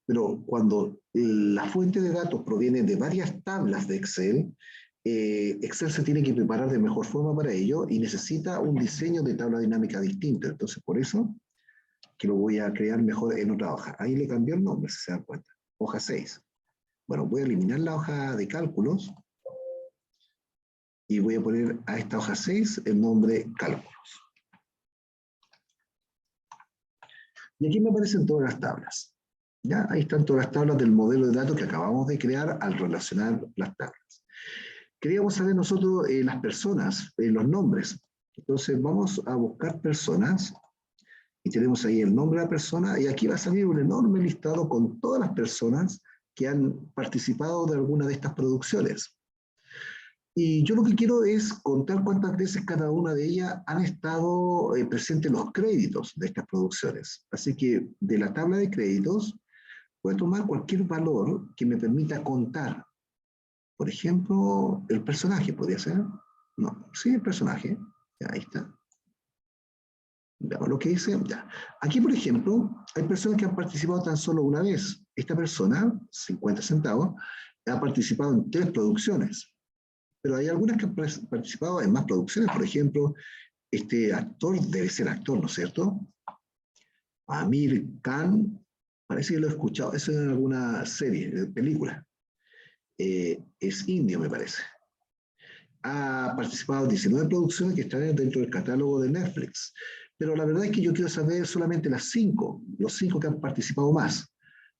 Pero cuando la fuente de datos proviene de varias tablas de Excel, Excel se tiene que preparar de mejor forma para ello y necesita un diseño de tabla dinámica distinto. Entonces, por eso que lo voy a crear mejor en otra hoja. Ahí le cambió el nombre, si se dan cuenta. Hoja 6. Bueno, voy a eliminar la hoja de cálculos y voy a poner a esta hoja 6 el nombre cálculos. Y aquí me aparecen todas las tablas. ¿Ya? Ahí están todas las tablas del modelo de datos que acabamos de crear al relacionar las tablas. Queríamos saber nosotros las personas, los nombres. Entonces vamos a buscar personas y tenemos ahí el nombre de la persona y aquí va a salir un enorme listado con todas las personas que han participado de alguna de estas producciones. Y yo lo que quiero es contar cuántas veces cada una de ellas han estado presentes los créditos de estas producciones. Así que de la tabla de créditos voy a tomar cualquier valor que me permita contar. Por ejemplo, el personaje, ¿podría ser? No, sí, el personaje. Ya, ahí está. Veamos lo que dice. Ya. Aquí, por ejemplo, hay personas que han participado tan solo una vez. Esta persona, 50 centavos, ha participado en 3 producciones. Pero hay algunas que han participado en más producciones. Por ejemplo, este actor debe ser actor, ¿no es cierto? Amir Khan, parece que lo he escuchado, eso en alguna serie, película. Es indio, me parece. Ha participado en 19 producciones que están dentro del catálogo de Netflix. Pero la verdad es que yo quiero saber solamente las 5, los 5 que han participado más.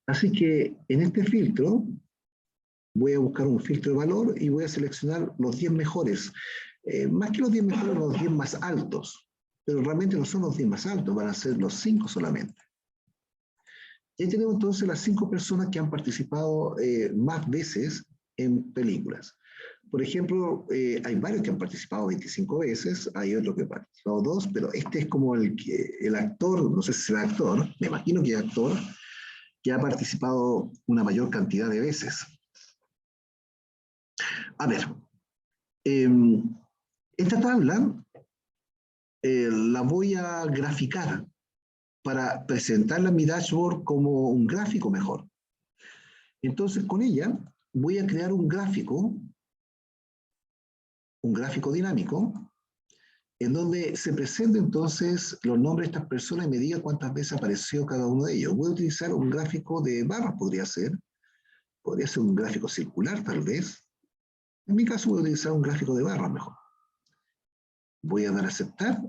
Así que en este filtro voy a buscar un filtro de valor y voy a seleccionar los 10 mejores. Más que los 10 mejores, los 10 más altos. Pero realmente no son los 10 más altos, van a ser los 5 solamente. Y ahí tenemos entonces las 5 personas que han participado más veces en películas. Por ejemplo, hay varios que han participado 25 veces, hay otros que han participado 2, pero este es como el actor, no sé si será actor, me imagino que es actor, que ha participado una mayor cantidad de veces. A ver, esta tabla la voy a graficar para presentarla en mi dashboard como un gráfico mejor. Entonces, con ella voy a crear un gráfico dinámico, en donde se presenten entonces los nombres de estas personas y me diga cuántas veces apareció cada uno de ellos. Voy a utilizar un gráfico de barras, podría ser un gráfico circular tal vez. En mi caso voy a utilizar un gráfico de barras mejor. Voy a dar a aceptar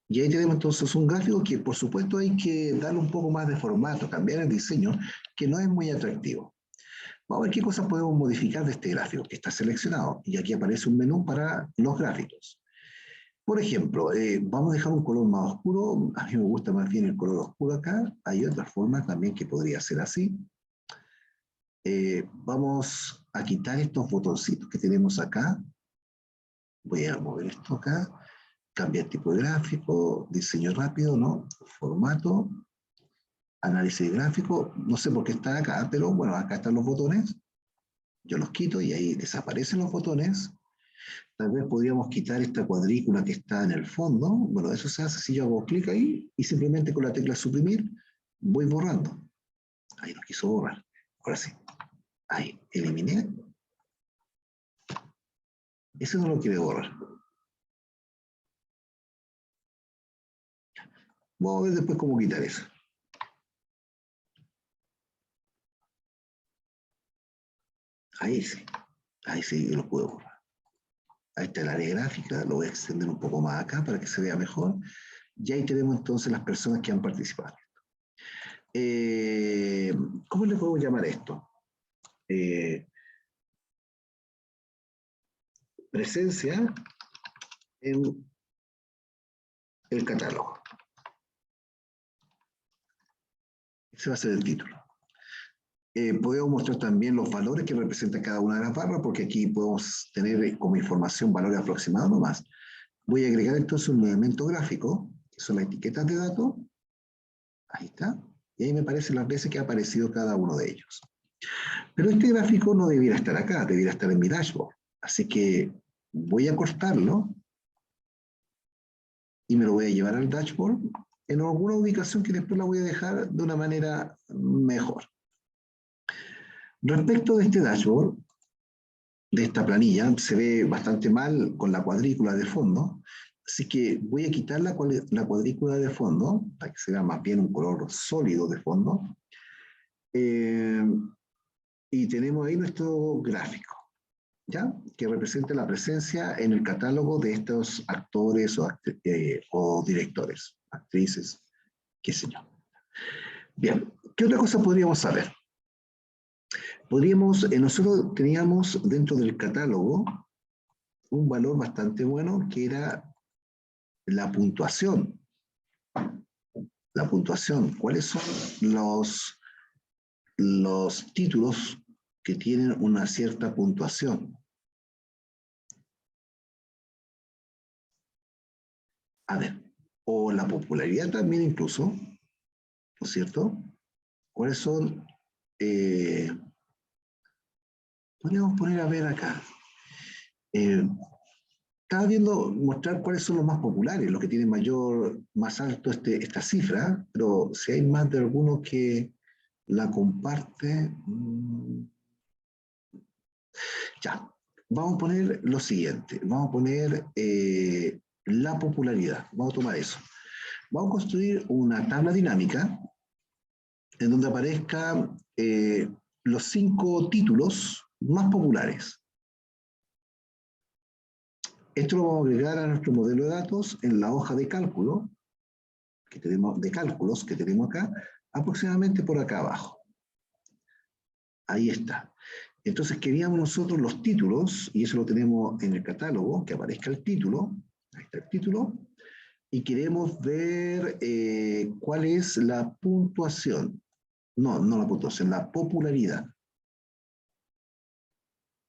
y ahí tenemos entonces un gráfico que por supuesto hay que darle un poco más de formato, cambiar el diseño, que no es muy atractivo. Vamos a ver qué cosas podemos modificar de este gráfico que está seleccionado y aquí aparece un menú para los gráficos. Por ejemplo, vamos a dejar un color más oscuro. A mí me gusta más bien el color oscuro acá. Hay otras formas también que podría ser así. Vamos a quitar estos botoncitos que tenemos acá. Voy a mover esto acá. Cambiar tipo de gráfico, diseño rápido, ¿no? Formato, análisis gráfico. No sé por qué está acá, pero bueno, acá están los botones. Yo los quito y ahí desaparecen los botones. Tal vez podríamos quitar esta cuadrícula que está en el fondo. Bueno, eso se hace si yo hago clic ahí y simplemente con la tecla suprimir voy borrando. Ahí lo quiso borrar. Ahora sí. Ahí, eliminé. Eso no lo quiere borrar. Vamos a ver después cómo quitar eso. Ahí sí. Ahí sí lo puedo borrar. Ahí está el área gráfica. Lo voy a extender un poco más acá para que se vea mejor. Y ahí tenemos entonces las personas que han participado. ¿Cómo le puedo llamar esto? Presencia en el catálogo. Ese va a ser el título. Podemos mostrar también los valores que representa cada una de las barras, porque aquí podemos tener como información valores aproximados nomás. Voy a agregar entonces un elemento gráfico, que son las etiquetas de datos. Ahí está. Y ahí me aparecen las veces que ha aparecido cada uno de ellos. Pero este gráfico no debiera estar acá, debiera estar en mi dashboard. Así que voy a cortarlo y me lo voy a llevar al dashboard en alguna ubicación que después la voy a dejar de una manera mejor. Respecto de este dashboard, de esta planilla, se ve bastante mal con la cuadrícula de fondo, así que voy a quitar la cuadrícula de fondo, para que se vea más bien un color sólido de fondo, y tenemos ahí nuestro gráfico, ¿ya? Que representa la presencia en el catálogo de estos actores o directores, actrices, qué sé yo. Bien, ¿qué otra cosa podríamos saber? Nosotros teníamos dentro del catálogo un valor bastante bueno que era la puntuación. La puntuación. ¿Cuáles son los títulos que tienen una cierta puntuación? A ver, o la popularidad también incluso, ¿no es cierto? ¿Cuáles son? Podríamos poner a ver acá. Estaba viendo mostrar cuáles son los más populares, los que tienen más alto esta cifra, pero si hay más de alguno que la comparte, ya, vamos a poner lo siguiente, vamos a poner la popularidad, vamos a tomar eso. Vamos a construir una tabla dinámica en donde aparezcan los 5 títulos más populares. Esto lo vamos a agregar a nuestro modelo de datos en la hoja de cálculo de cálculos que tenemos acá, aproximadamente por acá abajo. Ahí está. Entonces queríamos nosotros los títulos, y eso lo tenemos en el catálogo, que aparezca el título, ahí está el título, y queremos ver cuál es la puntuación. No la puntuación, la popularidad.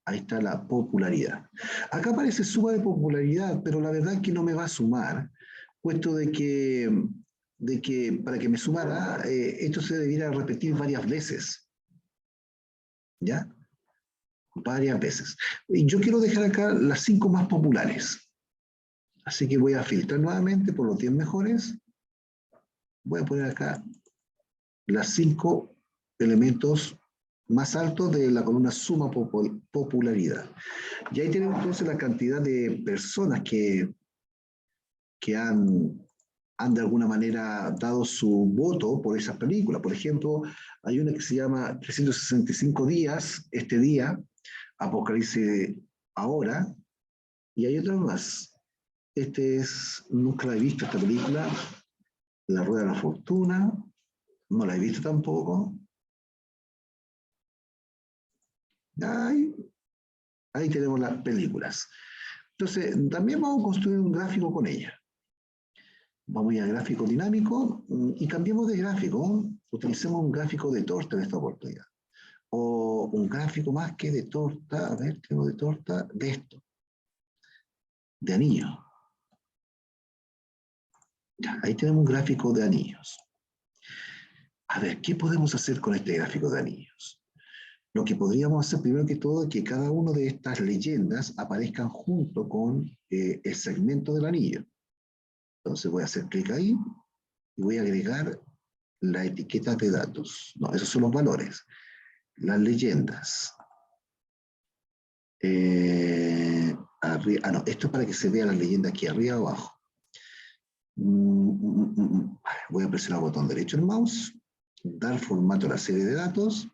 Ahí está la popularidad. Acá aparece suma de popularidad, pero la verdad es que no me va a sumar, puesto de que para que me sumara, esto se debiera repetir varias veces. ¿Ya? Varias veces. Y yo quiero dejar acá las 5 más populares. Así que voy a filtrar nuevamente por los 10 mejores. Voy a poner acá las 5 elementos más altos de la columna suma popularidad. Y ahí tenemos entonces la cantidad de personas que han de alguna manera dado su voto por esas películas. Por ejemplo, hay una que se llama 365 días, este día, Apocalipsis ahora, y hay otra más. Nunca la he visto esta película, La Rueda de la Fortuna, no la he visto tampoco. Ahí tenemos las películas. Entonces, también vamos a construir un gráfico con ella. Vamos a ir a gráfico dinámico y cambiemos de gráfico. Utilicemos un gráfico de torta en esta oportunidad. O un gráfico más que de torta. A ver, tengo de torta de esto. De anillo. Ya, ahí tenemos un gráfico de anillos. A ver, ¿qué podemos hacer con este gráfico de anillos? Lo que podríamos hacer primero que todo es que cada una de estas leyendas aparezcan junto con el segmento del anillo. Entonces voy a hacer clic ahí y voy a agregar la etiqueta de datos. No, esos son los valores. Las leyendas. No, esto es para que se vea la leyenda aquí arriba abajo. Voy a presionar el botón derecho del mouse, dar formato a la serie de datos.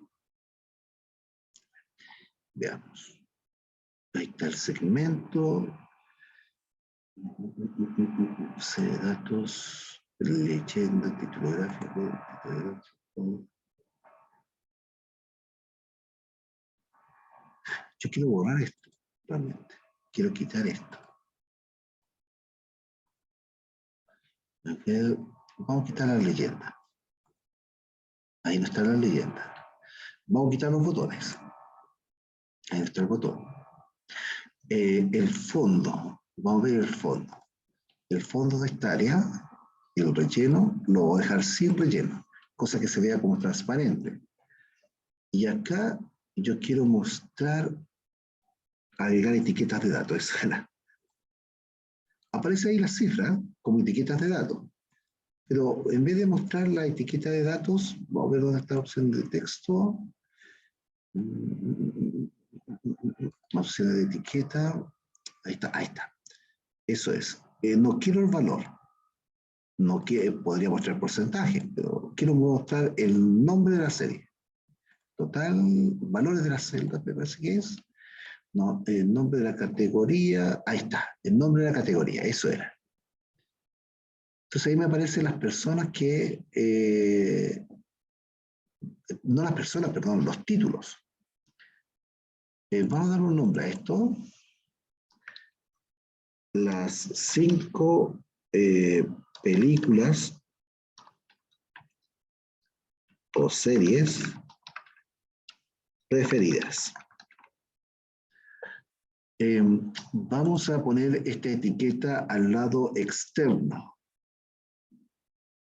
Veamos. Ahí está el segmento. Serie de datos, leyenda, título gráfico. Yo quiero borrar esto, realmente. Quiero quitar esto. Vamos a quitar la leyenda. Ahí no está la leyenda. Vamos a quitar los botones. Ahí está el botón. El fondo. Vamos a ver el fondo. El fondo de esta área, el relleno, lo voy a dejar sin relleno, cosa que se vea como transparente. Y acá yo quiero mostrar, agregar etiquetas de datos. Aparece ahí la cifra como etiquetas de datos. Pero en vez de mostrar la etiqueta de datos, vamos a ver dónde está la opción de texto. Opción de etiqueta. Ahí está, ahí está. Eso es. No quiero el valor. No podría mostrar porcentaje, pero quiero mostrar el nombre de la serie. Total, valores de la celda, me parece que es. No, el nombre de la categoría. Ahí está, el nombre de la categoría, eso era. Entonces ahí me aparecen las personas que, no las personas, perdón, los títulos. Vamos a dar un nombre a esto. Las 5 películas o series preferidas. Vamos a poner esta etiqueta al lado externo.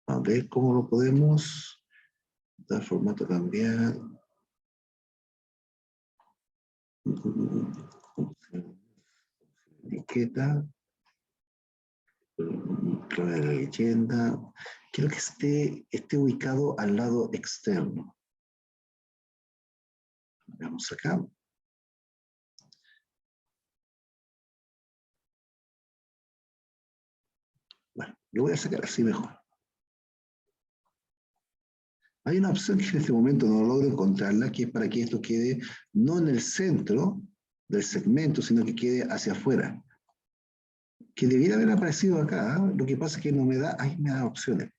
A ver cómo lo podemos dar formato cambiar. Etiqueta. Clave de la leyenda. Quiero que esté ubicado al lado externo. Vamos acá. Bueno, lo voy a sacar así mejor. Hay una opción que en este momento no logro encontrarla, que es para que esto quede no en el centro del segmento, sino que quede hacia afuera. Que debiera haber aparecido acá, ¿eh? Lo que pasa es que no me da, ahí me da opciones.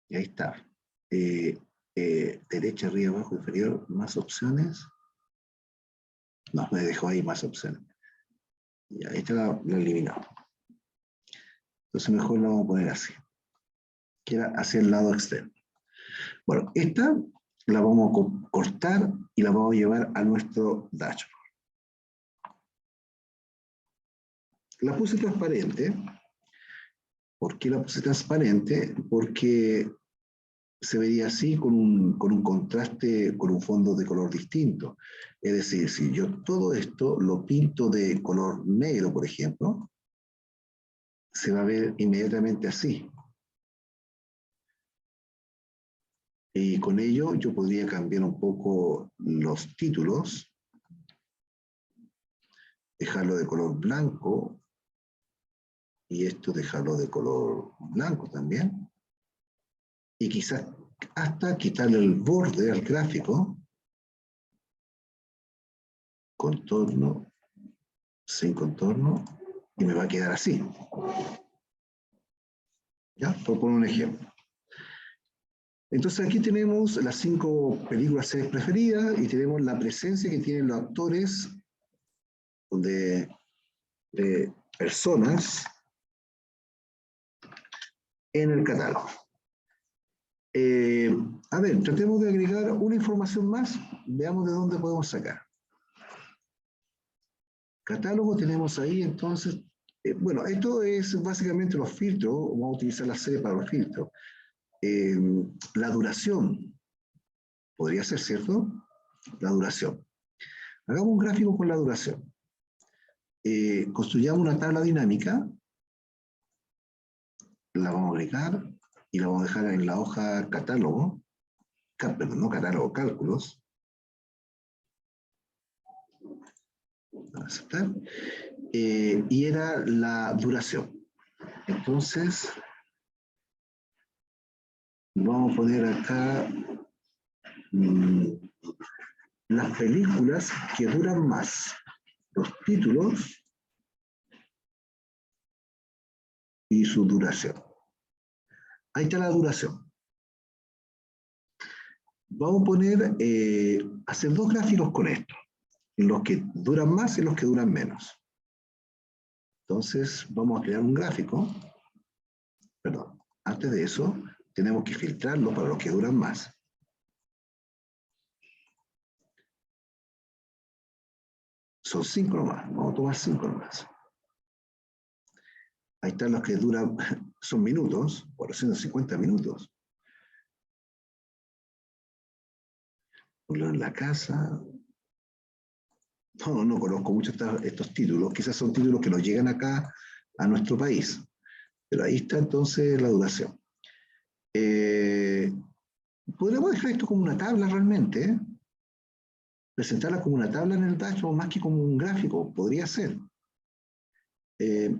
Y ahí está. Derecha, arriba, abajo, inferior, más opciones. No, me dejó ahí más opciones. Y ahí está la eliminado. Entonces mejor la vamos a poner así. Que era hacia el lado externo. Bueno, esta la vamos a cortar y la vamos a llevar a nuestro dashboard. La puse transparente. ¿Por qué la puse transparente? Porque se vería así con un contraste, con un fondo de color distinto. Es decir, si yo todo esto lo pinto de color negro, por ejemplo, se va a ver inmediatamente así. Y con ello yo podría cambiar un poco los títulos, dejarlo de color blanco, y esto dejarlo de color blanco también. Y quizás hasta quitarle el borde al gráfico, contorno, sin contorno, y me va a quedar así. ¿Ya? Por poner un ejemplo. Entonces aquí tenemos las 5 películas series preferidas y tenemos la presencia que tienen los actores de personas en el catálogo. A ver, tratemos de agregar una información más, veamos de dónde podemos sacar. Catálogo tenemos ahí, entonces, bueno, esto es básicamente los filtros, vamos a utilizar la serie para los filtros. La duración, podría ser, ¿cierto? La duración. Hagamos un gráfico con la duración. Construyamos una tabla dinámica, la vamos a agregar y la vamos a dejar en la hoja catálogo, perdón, no catálogo, cálculos. Aceptar. Y era la duración. Entonces, vamos a poner acá las películas que duran más, los títulos y su duración. Ahí está la duración. Vamos a poner, hacer 2 gráficos con esto, los que duran más y los que duran menos. Entonces, vamos a crear un gráfico. Perdón, antes de eso, tenemos que filtrarlo para los que duran más. Son 5 nomás, vamos a tomar 5 nomás. Ahí están los que duran, son minutos, 450 minutos. En la casa. No conozco mucho estos títulos, quizás son títulos que nos llegan acá a nuestro país, pero ahí está entonces la duración. Podríamos dejar esto como una tabla realmente, ¿eh? Presentarla como una tabla en el dashboard más que como un gráfico, podría ser.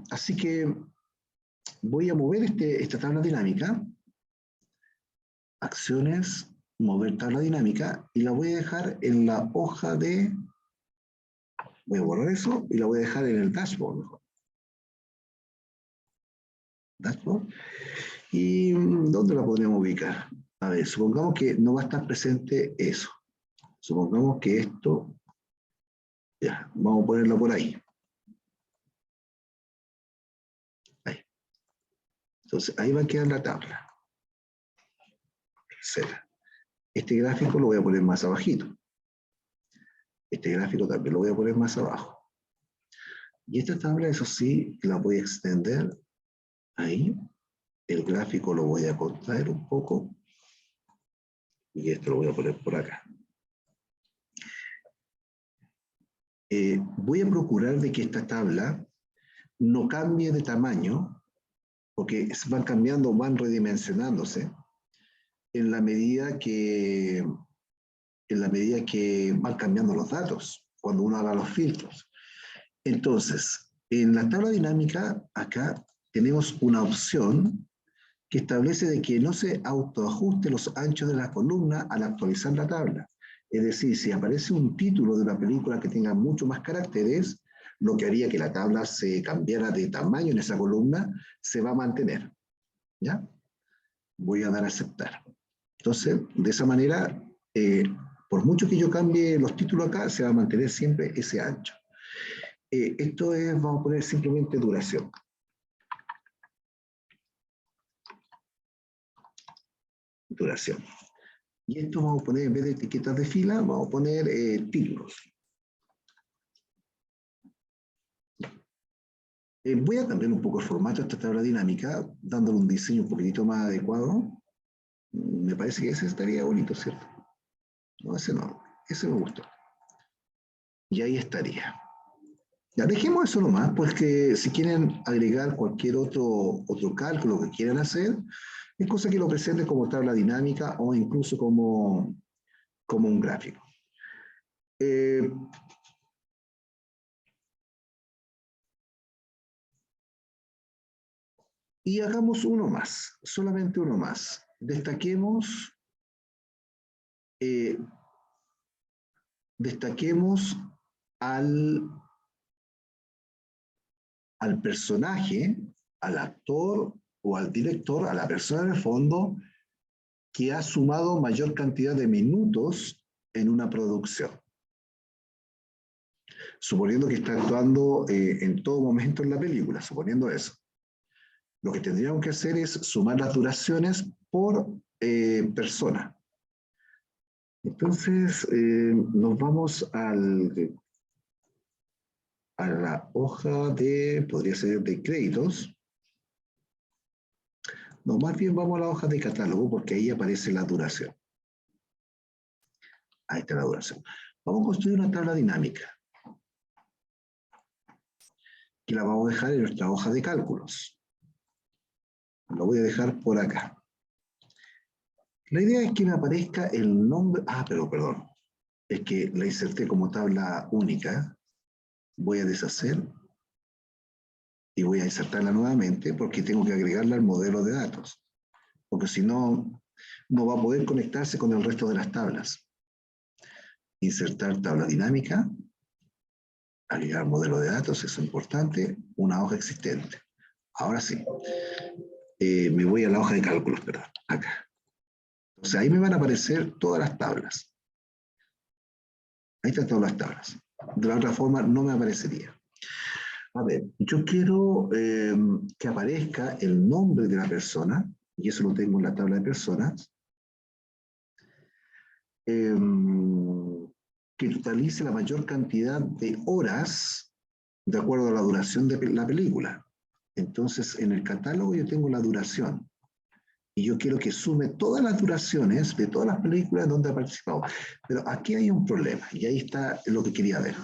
Así que voy a mover esta tabla dinámica, acciones, mover tabla dinámica, y la voy a dejar en la hoja de, voy a borrar eso, y la voy a dejar en el dashboard mejor. Dashboard. ¿Y dónde la podríamos ubicar? A ver, supongamos que no va a estar presente eso. Supongamos que esto, ya, vamos a ponerlo por ahí. Ahí. Entonces, ahí va a quedar la tabla. Tercera. Este gráfico lo voy a poner más abajito. Este gráfico también lo voy a poner más abajo. Y esta tabla, eso sí, la voy a extender ahí. El gráfico lo voy a contraer un poco. Y esto lo voy a poner por acá. Voy a procurar de que esta tabla no cambie de tamaño, porque van cambiando, van redimensionándose en la medida que van cambiando los datos, cuando uno haga los filtros. Entonces, en la tabla dinámica, acá tenemos una opción que establece de que no se autoajuste los anchos de la columna al actualizar la tabla. Es decir, si aparece un título de una película que tenga mucho más caracteres, lo que haría que la tabla se cambiara de tamaño en esa columna, se va a mantener. ¿Ya? Voy a dar a aceptar. Entonces, de esa manera, por mucho que yo cambie los títulos acá, se va a mantener siempre ese ancho. Esto es, vamos a poner simplemente duración. Duración. Y esto vamos a poner, en vez de etiquetas de fila, vamos a poner títulos. Voy a cambiar un poco el formato de esta tabla dinámica, dándole un diseño un poquitito más adecuado. Me parece que ese estaría bonito, ¿cierto? No, ese me gustó. Y ahí estaría. Ya, dejemos eso nomás, pues que si quieren agregar cualquier otro cálculo que quieran hacer, es cosa que lo presenten como tabla dinámica o incluso como un gráfico. Y hagamos uno más, solamente uno más. Destaquemos al personaje, al actor o al director, a la persona en el fondo, que ha sumado mayor cantidad de minutos en una producción. Suponiendo que está actuando en todo momento en la película, suponiendo eso. Lo que tendríamos que hacer es sumar las duraciones por persona. Entonces, nos vamos a la hoja de, podría ser de créditos. No, más bien vamos a la hoja de catálogo porque ahí aparece la duración. Ahí está la duración. Vamos a construir una tabla dinámica, que la vamos a dejar en nuestra hoja de cálculos. Lo voy a dejar por acá. La idea es que me aparezca el nombre, pero perdón, es que la inserté como tabla única. Voy a deshacer y voy a insertarla nuevamente porque tengo que agregarla al modelo de datos, porque si no, no va a poder conectarse con el resto de las tablas. Insertar tabla dinámica, agregar modelo de datos, eso es importante, una hoja existente. Ahora sí, me voy a la hoja de cálculos, perdón, acá. Entonces ahí me van a aparecer todas las tablas. Ahí están todas las tablas. De la otra forma no me aparecería. A ver, yo quiero que aparezca el nombre de la persona, y eso lo tengo en la tabla de personas. que totalice la mayor cantidad de horas de acuerdo a la duración de la película. Entonces, en el catálogo yo tengo la duración. Y yo quiero que sume todas las duraciones de todas las películas donde ha participado. Pero aquí hay un problema, y ahí está lo que quería ver.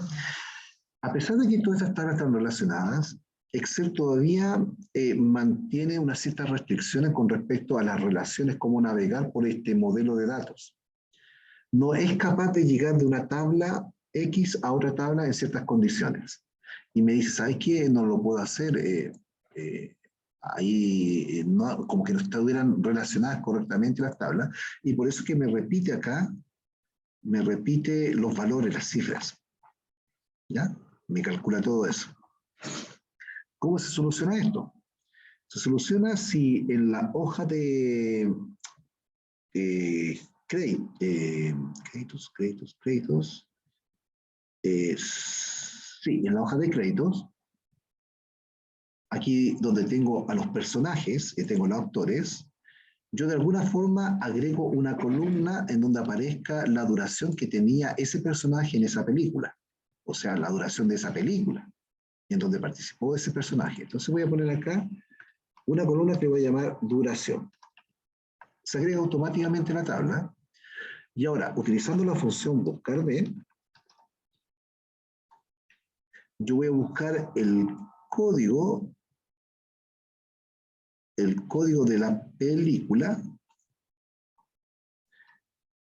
A pesar de que todas estas tablas están relacionadas, Excel todavía mantiene unas ciertas restricciones con respecto a las relaciones, cómo navegar por este modelo de datos. No es capaz de llegar de una tabla X a otra tabla en ciertas condiciones. Y me dice, ¿sabes qué? No lo puedo hacer. Ahí no, como que no estuvieran relacionadas correctamente las tablas. Y por eso es que me repite acá, me repite los valores, las cifras. ¿Ya? Me calcula todo eso. ¿Cómo se soluciona esto? Se soluciona si en la hoja de créditos, sí, en la hoja de créditos, aquí donde tengo a los personajes, y tengo los autores, yo de alguna forma agrego una columna en donde aparezca la duración que tenía ese personaje en esa película, o sea, la duración de esa película, en donde participó ese personaje. Entonces voy a poner acá una columna que voy a llamar duración. Se agrega automáticamente la tabla. Y ahora, utilizando la función buscar B, yo voy a buscar el código de la película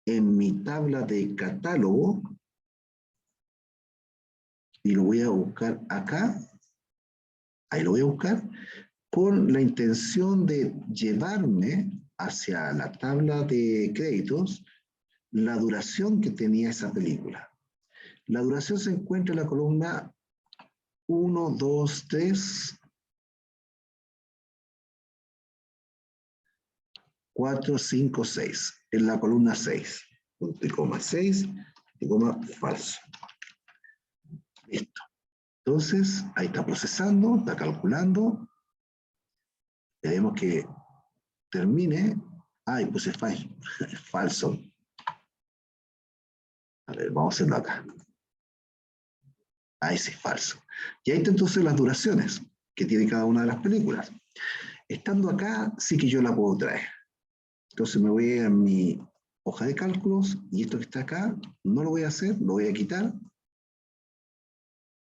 en mi tabla de catálogo y lo voy a buscar acá, ahí lo voy a buscar, con la intención de llevarme hacia la tabla de créditos la duración que tenía esa película. La duración se encuentra en la columna 1, 2, 3, 4, 5, 6. En la columna 6. Punto y coma 6, y coma falso. Listo. Entonces, ahí está procesando, está calculando. Tenemos que termine. Ay, puse falso. A ver, vamos a hacerlo acá. Ahí sí, falso. Y ahí está entonces las duraciones que tiene cada una de las películas. Estando acá, sí que yo la puedo traer. Entonces me voy a mi hoja de cálculos y esto que está acá, no lo voy a hacer, lo voy a quitar.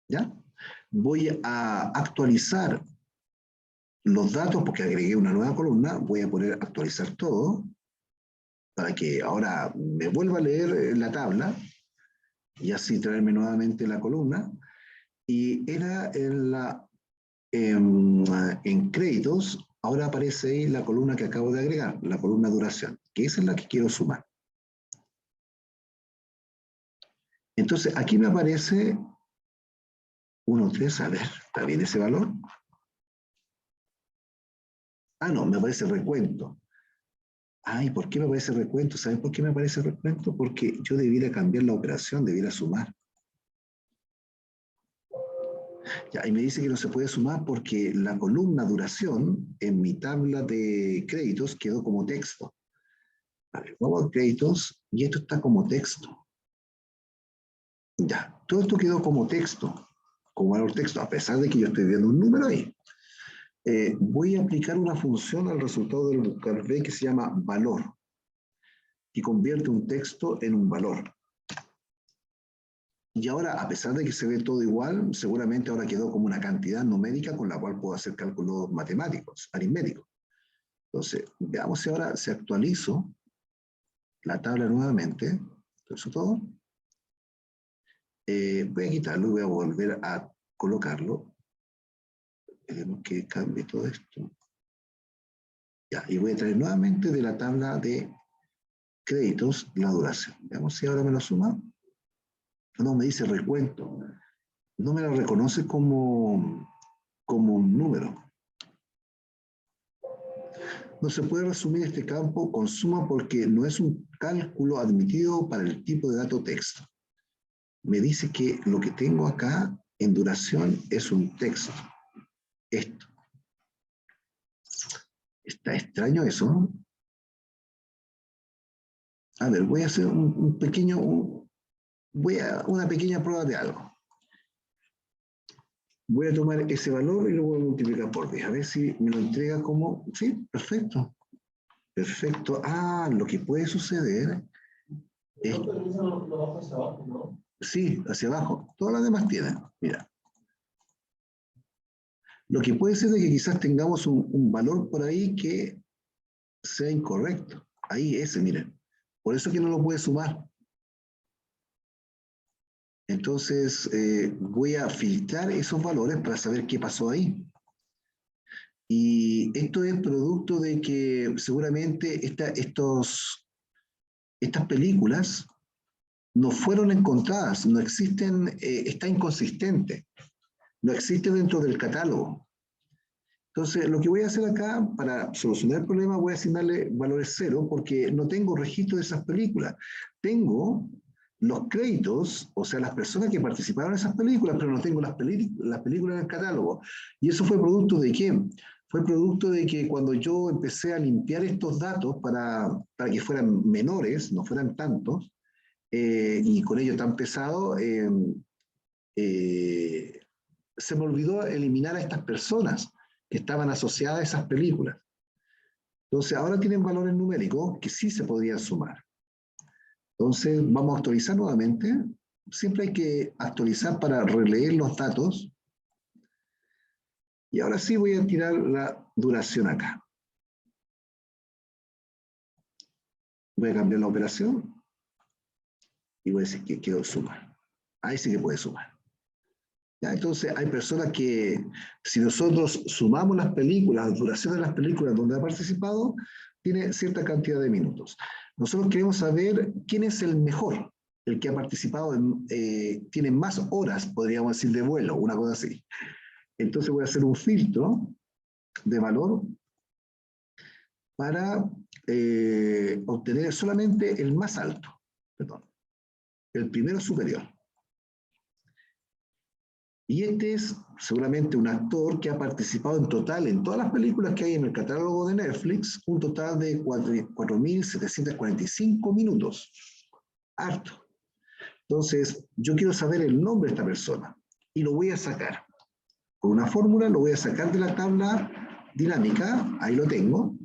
¿Ya? Voy a actualizar los datos porque agregué una nueva columna. Voy a poner actualizar todo para que ahora me vuelva a leer la tabla y así traerme nuevamente la columna. Y era en créditos, ahora aparece ahí la columna que acabo de agregar, la columna duración, que esa es la que quiero sumar. Entonces, aquí me aparece 1, 3, a ver, ¿está bien ese valor? Ah, no, me aparece recuento. Ay, ¿por qué me aparece recuento? ¿Saben por qué me aparece recuento? Porque yo debiera cambiar la operación, debiera sumar. Ya, y me dice que no se puede sumar porque la columna duración en mi tabla de créditos quedó como texto. A ver, vamos a créditos y esto está como texto. Ya, todo esto quedó como texto, como valor texto, a pesar de que yo estoy viendo un número ahí. Voy a aplicar una función al resultado del buscar B que se llama valor y convierte un texto en un valor. Y ahora, a pesar de que se ve todo igual, seguramente ahora quedó como una cantidad numérica con la cual puedo hacer cálculos matemáticos, aritméticos. Entonces, veamos si ahora se actualizo la tabla nuevamente. Eso todo. Voy a quitarlo y voy a volver a colocarlo. Queremos que cambie todo esto. Ya, y voy a traer nuevamente de la tabla de créditos la duración. Veamos si ahora me lo suma. No, me dice recuento. No me lo reconoce como un número. No se puede resumir este campo con suma porque no es un cálculo admitido para el tipo de dato texto. Me dice que lo que tengo acá en duración es un texto. Esto. Está extraño eso, ¿no? A ver, voy a hacer un pequeño, voy a una pequeña prueba de algo. Voy a tomar ese valor y lo voy a multiplicar por 10. A ver si me lo entrega como... Sí, perfecto. Perfecto. Ah, lo que puede suceder es... Sí, hacia abajo. Todas las demás tienen. Mira. Lo que puede ser es que quizás tengamos un valor por ahí que sea incorrecto. Ahí, ese, miren. Por eso que no lo puede sumar. Entonces, voy a filtrar esos valores para saber qué pasó ahí. Y esto es producto de que seguramente estas películas no fueron encontradas, no existen, está inconsistente, no existe dentro del catálogo. Entonces, lo que voy a hacer acá, para solucionar el problema, voy a asignarle valores cero, porque no tengo registro de esas películas. Tengo los créditos, o sea, las personas que participaron en esas películas, pero no tengo las películas en el catálogo. ¿Y eso fue producto de qué? Fue producto de que cuando yo empecé a limpiar estos datos para que fueran menores, no fueran tantos, y con ello tan pesado, se me olvidó eliminar a estas personas que estaban asociadas a esas películas. Entonces, ahora tienen valores numéricos que sí se podrían sumar. Entonces, vamos a actualizar nuevamente. Siempre hay que actualizar para releer los datos. Y ahora sí voy a tirar la duración acá. Voy a cambiar la operación y voy a decir que quiero sumar. Ahí sí que puede sumar. ¿Ya? Entonces, hay personas que, si nosotros sumamos las películas, la duración de las películas donde ha participado, tiene cierta cantidad de minutos. Nosotros queremos saber quién es el mejor, el que ha participado, tiene más horas, podríamos decir, de vuelo, una cosa así. Entonces voy a hacer un filtro de valor para obtener solamente el más alto, perdón, el primero superior. Y este es seguramente un actor que ha participado en total en todas las películas que hay en el catálogo de Netflix, un total de 4.745 minutos. Harto. Entonces, yo quiero saber el nombre de esta persona y lo voy a sacar. Con una fórmula lo voy a sacar de la tabla dinámica, ahí lo tengo.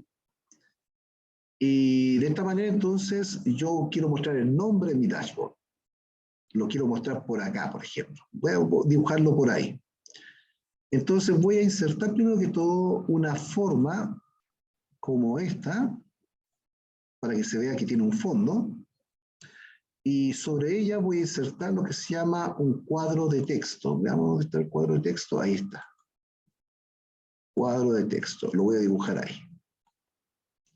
Y de esta manera, entonces, yo quiero mostrar el nombre en mi dashboard. Lo quiero mostrar por acá, por ejemplo. Voy a dibujarlo por ahí. Entonces voy a insertar primero que todo una forma como esta, para que se vea que tiene un fondo, y sobre ella voy a insertar lo que se llama un cuadro de texto. Veamos dónde está el cuadro de texto, ahí está. Cuadro de texto, lo voy a dibujar ahí.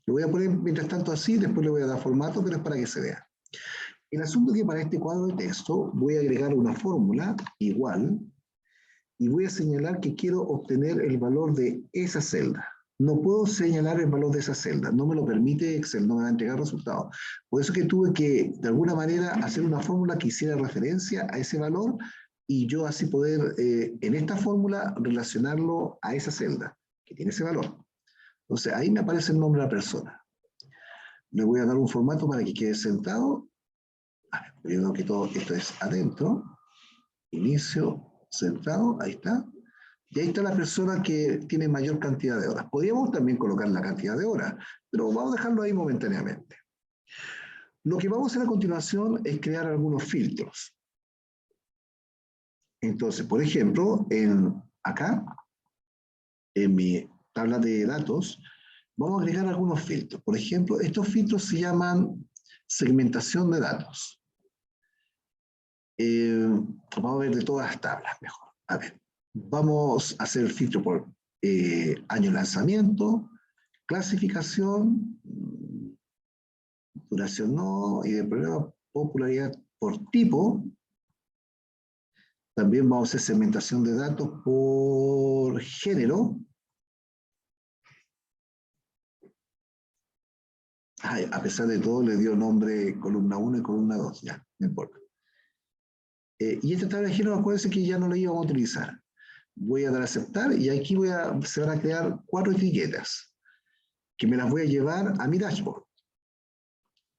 Lo voy a poner mientras tanto así, después le voy a dar formato, pero es para que se vea. El asunto es que para este cuadro de texto voy a agregar una fórmula igual, y voy a señalar que quiero obtener el valor de esa celda. No puedo señalar el valor de esa celda, no me lo permite Excel, no me va a entregar resultados. Por eso que tuve que, de alguna manera, hacer una fórmula que hiciera referencia a ese valor y yo así poder, en esta fórmula, relacionarlo a esa celda, que tiene ese valor. Entonces, ahí me aparece el nombre de la persona. Le voy a dar un formato para que quede sentado. Primero que todo, esto es adentro. Inicio, centrado, ahí está. Y ahí está la persona que tiene mayor cantidad de horas. Podríamos también colocar la cantidad de horas, pero vamos a dejarlo ahí momentáneamente. Lo que vamos a hacer a continuación es crear algunos filtros. Entonces, por ejemplo, acá, en mi tabla de datos, vamos a agregar algunos filtros. Por ejemplo, estos filtros se llaman segmentación de datos. Vamos a ver de todas las tablas mejor. A ver. Vamos a hacer el filtro por año de lanzamiento, clasificación, duración no, y de problema popularidad por tipo. También vamos a hacer segmentación de datos por género. Ay, a pesar de todo le dio nombre columna 1 y columna 2, ya, no importa. Y esta tabla de género, acuérdense que ya no la íbamos a utilizar. Voy a dar a aceptar y aquí se van a crear 4 etiquetas que me las voy a llevar a mi dashboard.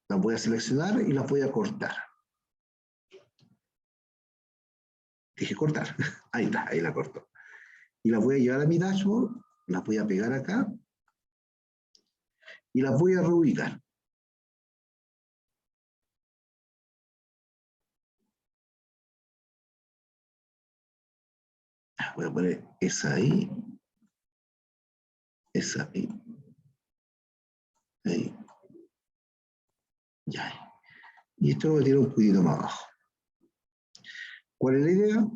Las voy a seleccionar y las voy a cortar. dije cortar. Ahí está, ahí la corto. Y las voy a llevar a mi dashboard, las voy a pegar acá y las voy a reubicar. Voy a poner esa ahí, ahí, ya. Y esto lo voy a tirar un poquito más abajo. ¿Cuál es la idea?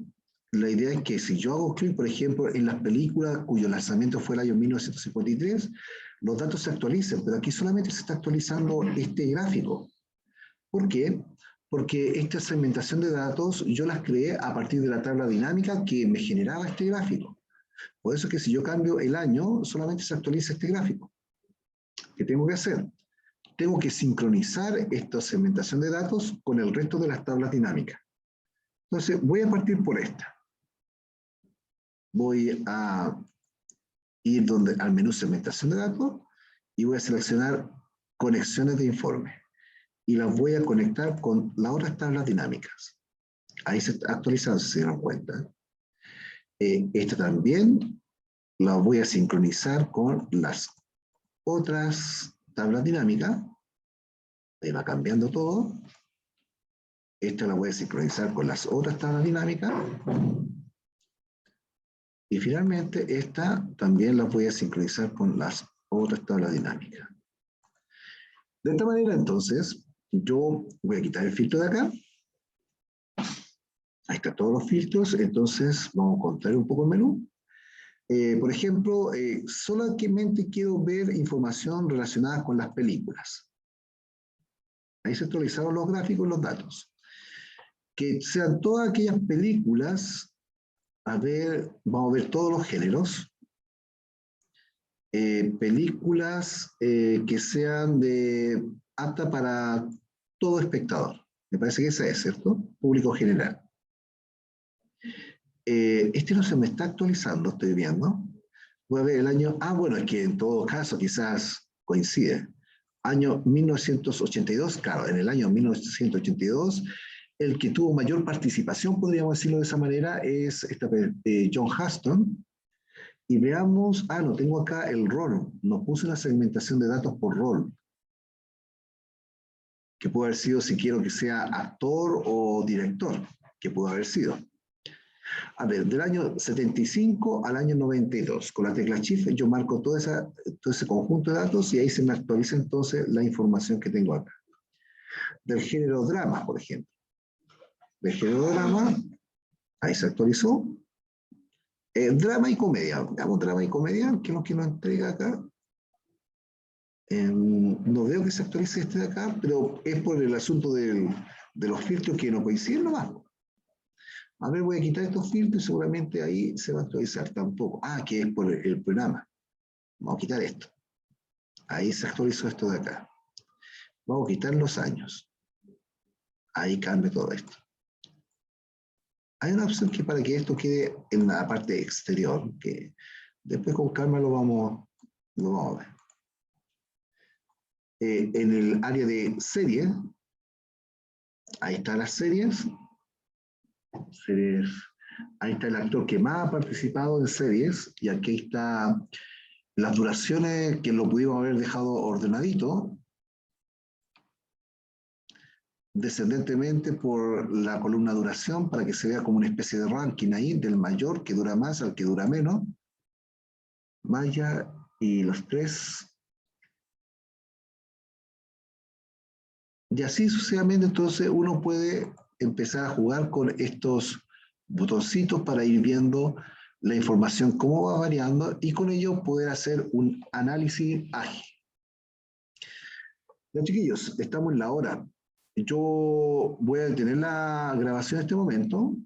La idea es que si yo hago clic, por ejemplo, en las películas cuyo lanzamiento fue el año 1953, los datos se actualicen, pero aquí solamente se está actualizando este gráfico. ¿Por qué? Porque esta segmentación de datos yo las creé a partir de la tabla dinámica que me generaba este gráfico. Por eso es que si yo cambio el año, solamente se actualiza este gráfico. ¿Qué tengo que hacer? Tengo que sincronizar esta segmentación de datos con el resto de las tablas dinámicas. Entonces, voy a partir por esta. Voy a ir al menú segmentación de datos y voy a seleccionar conexiones de informe. Y las voy a conectar con las otras tablas dinámicas. Ahí se está actualizando, si se dieron cuenta. Esta también la voy a sincronizar con las otras tablas dinámicas. Ahí va cambiando todo. Esta la voy a sincronizar con las otras tablas dinámicas. Y finalmente, esta también la voy a sincronizar con las otras tablas dinámicas. De esta manera, entonces, yo voy a quitar el filtro de acá. Ahí están todos los filtros. Entonces, vamos a contraer un poco el menú. Por ejemplo, solamente quiero ver información relacionada con las películas. Ahí se actualizaron los gráficos y los datos. Que sean todas aquellas películas, a ver, vamos a ver todos los géneros. Películas que sean aptas para todo espectador. Me parece que esa es, ¿cierto? Público general. Este no se me está actualizando, estoy viendo. Voy a ver el año. Ah, bueno, es que en todo caso quizás coincide. Año 1982, claro, en el año 1982, el que tuvo mayor participación, podríamos decirlo de esa manera, es John Huston. Y veamos, no, tengo acá el rol. Nos puse una segmentación de datos por rol. Que puede haber sido si quiero que sea actor o director, que pudo haber sido. A ver, del año 75 al año 92, con la tecla Shift yo marco todo ese conjunto de datos y ahí se me actualiza entonces la información que tengo acá. Del género drama, por ejemplo. Del género drama, ahí se actualizó. Drama y comedia, veamos drama y comedia, ¿qué es lo que nos entrega acá? No veo que se actualice este de acá, pero es por el asunto de los filtros que no coinciden nomás. A ver, voy a quitar estos filtros y seguramente ahí se va a actualizar tampoco. Que es por el programa. Vamos a quitar esto. Ahí se actualizó esto de acá. Vamos a quitar los años. Ahí cambia todo esto. Hay una opción que para que esto quede en la parte exterior, que después con calma lo vamos a ver. En el área de series, ahí están las series. Ahí está el actor que más ha participado en series, y aquí está las duraciones que lo pudimos haber dejado ordenadito, descendentemente por la columna duración, para que se vea como una especie de ranking ahí, del mayor que dura más al que dura menos. Vaya, y los tres. Y así sucesivamente, entonces uno puede empezar a jugar con estos botoncitos para ir viendo la información cómo va variando y con ello poder hacer un análisis ágil. Ya, chiquillos, estamos en la hora. Yo voy a detener la grabación en este momento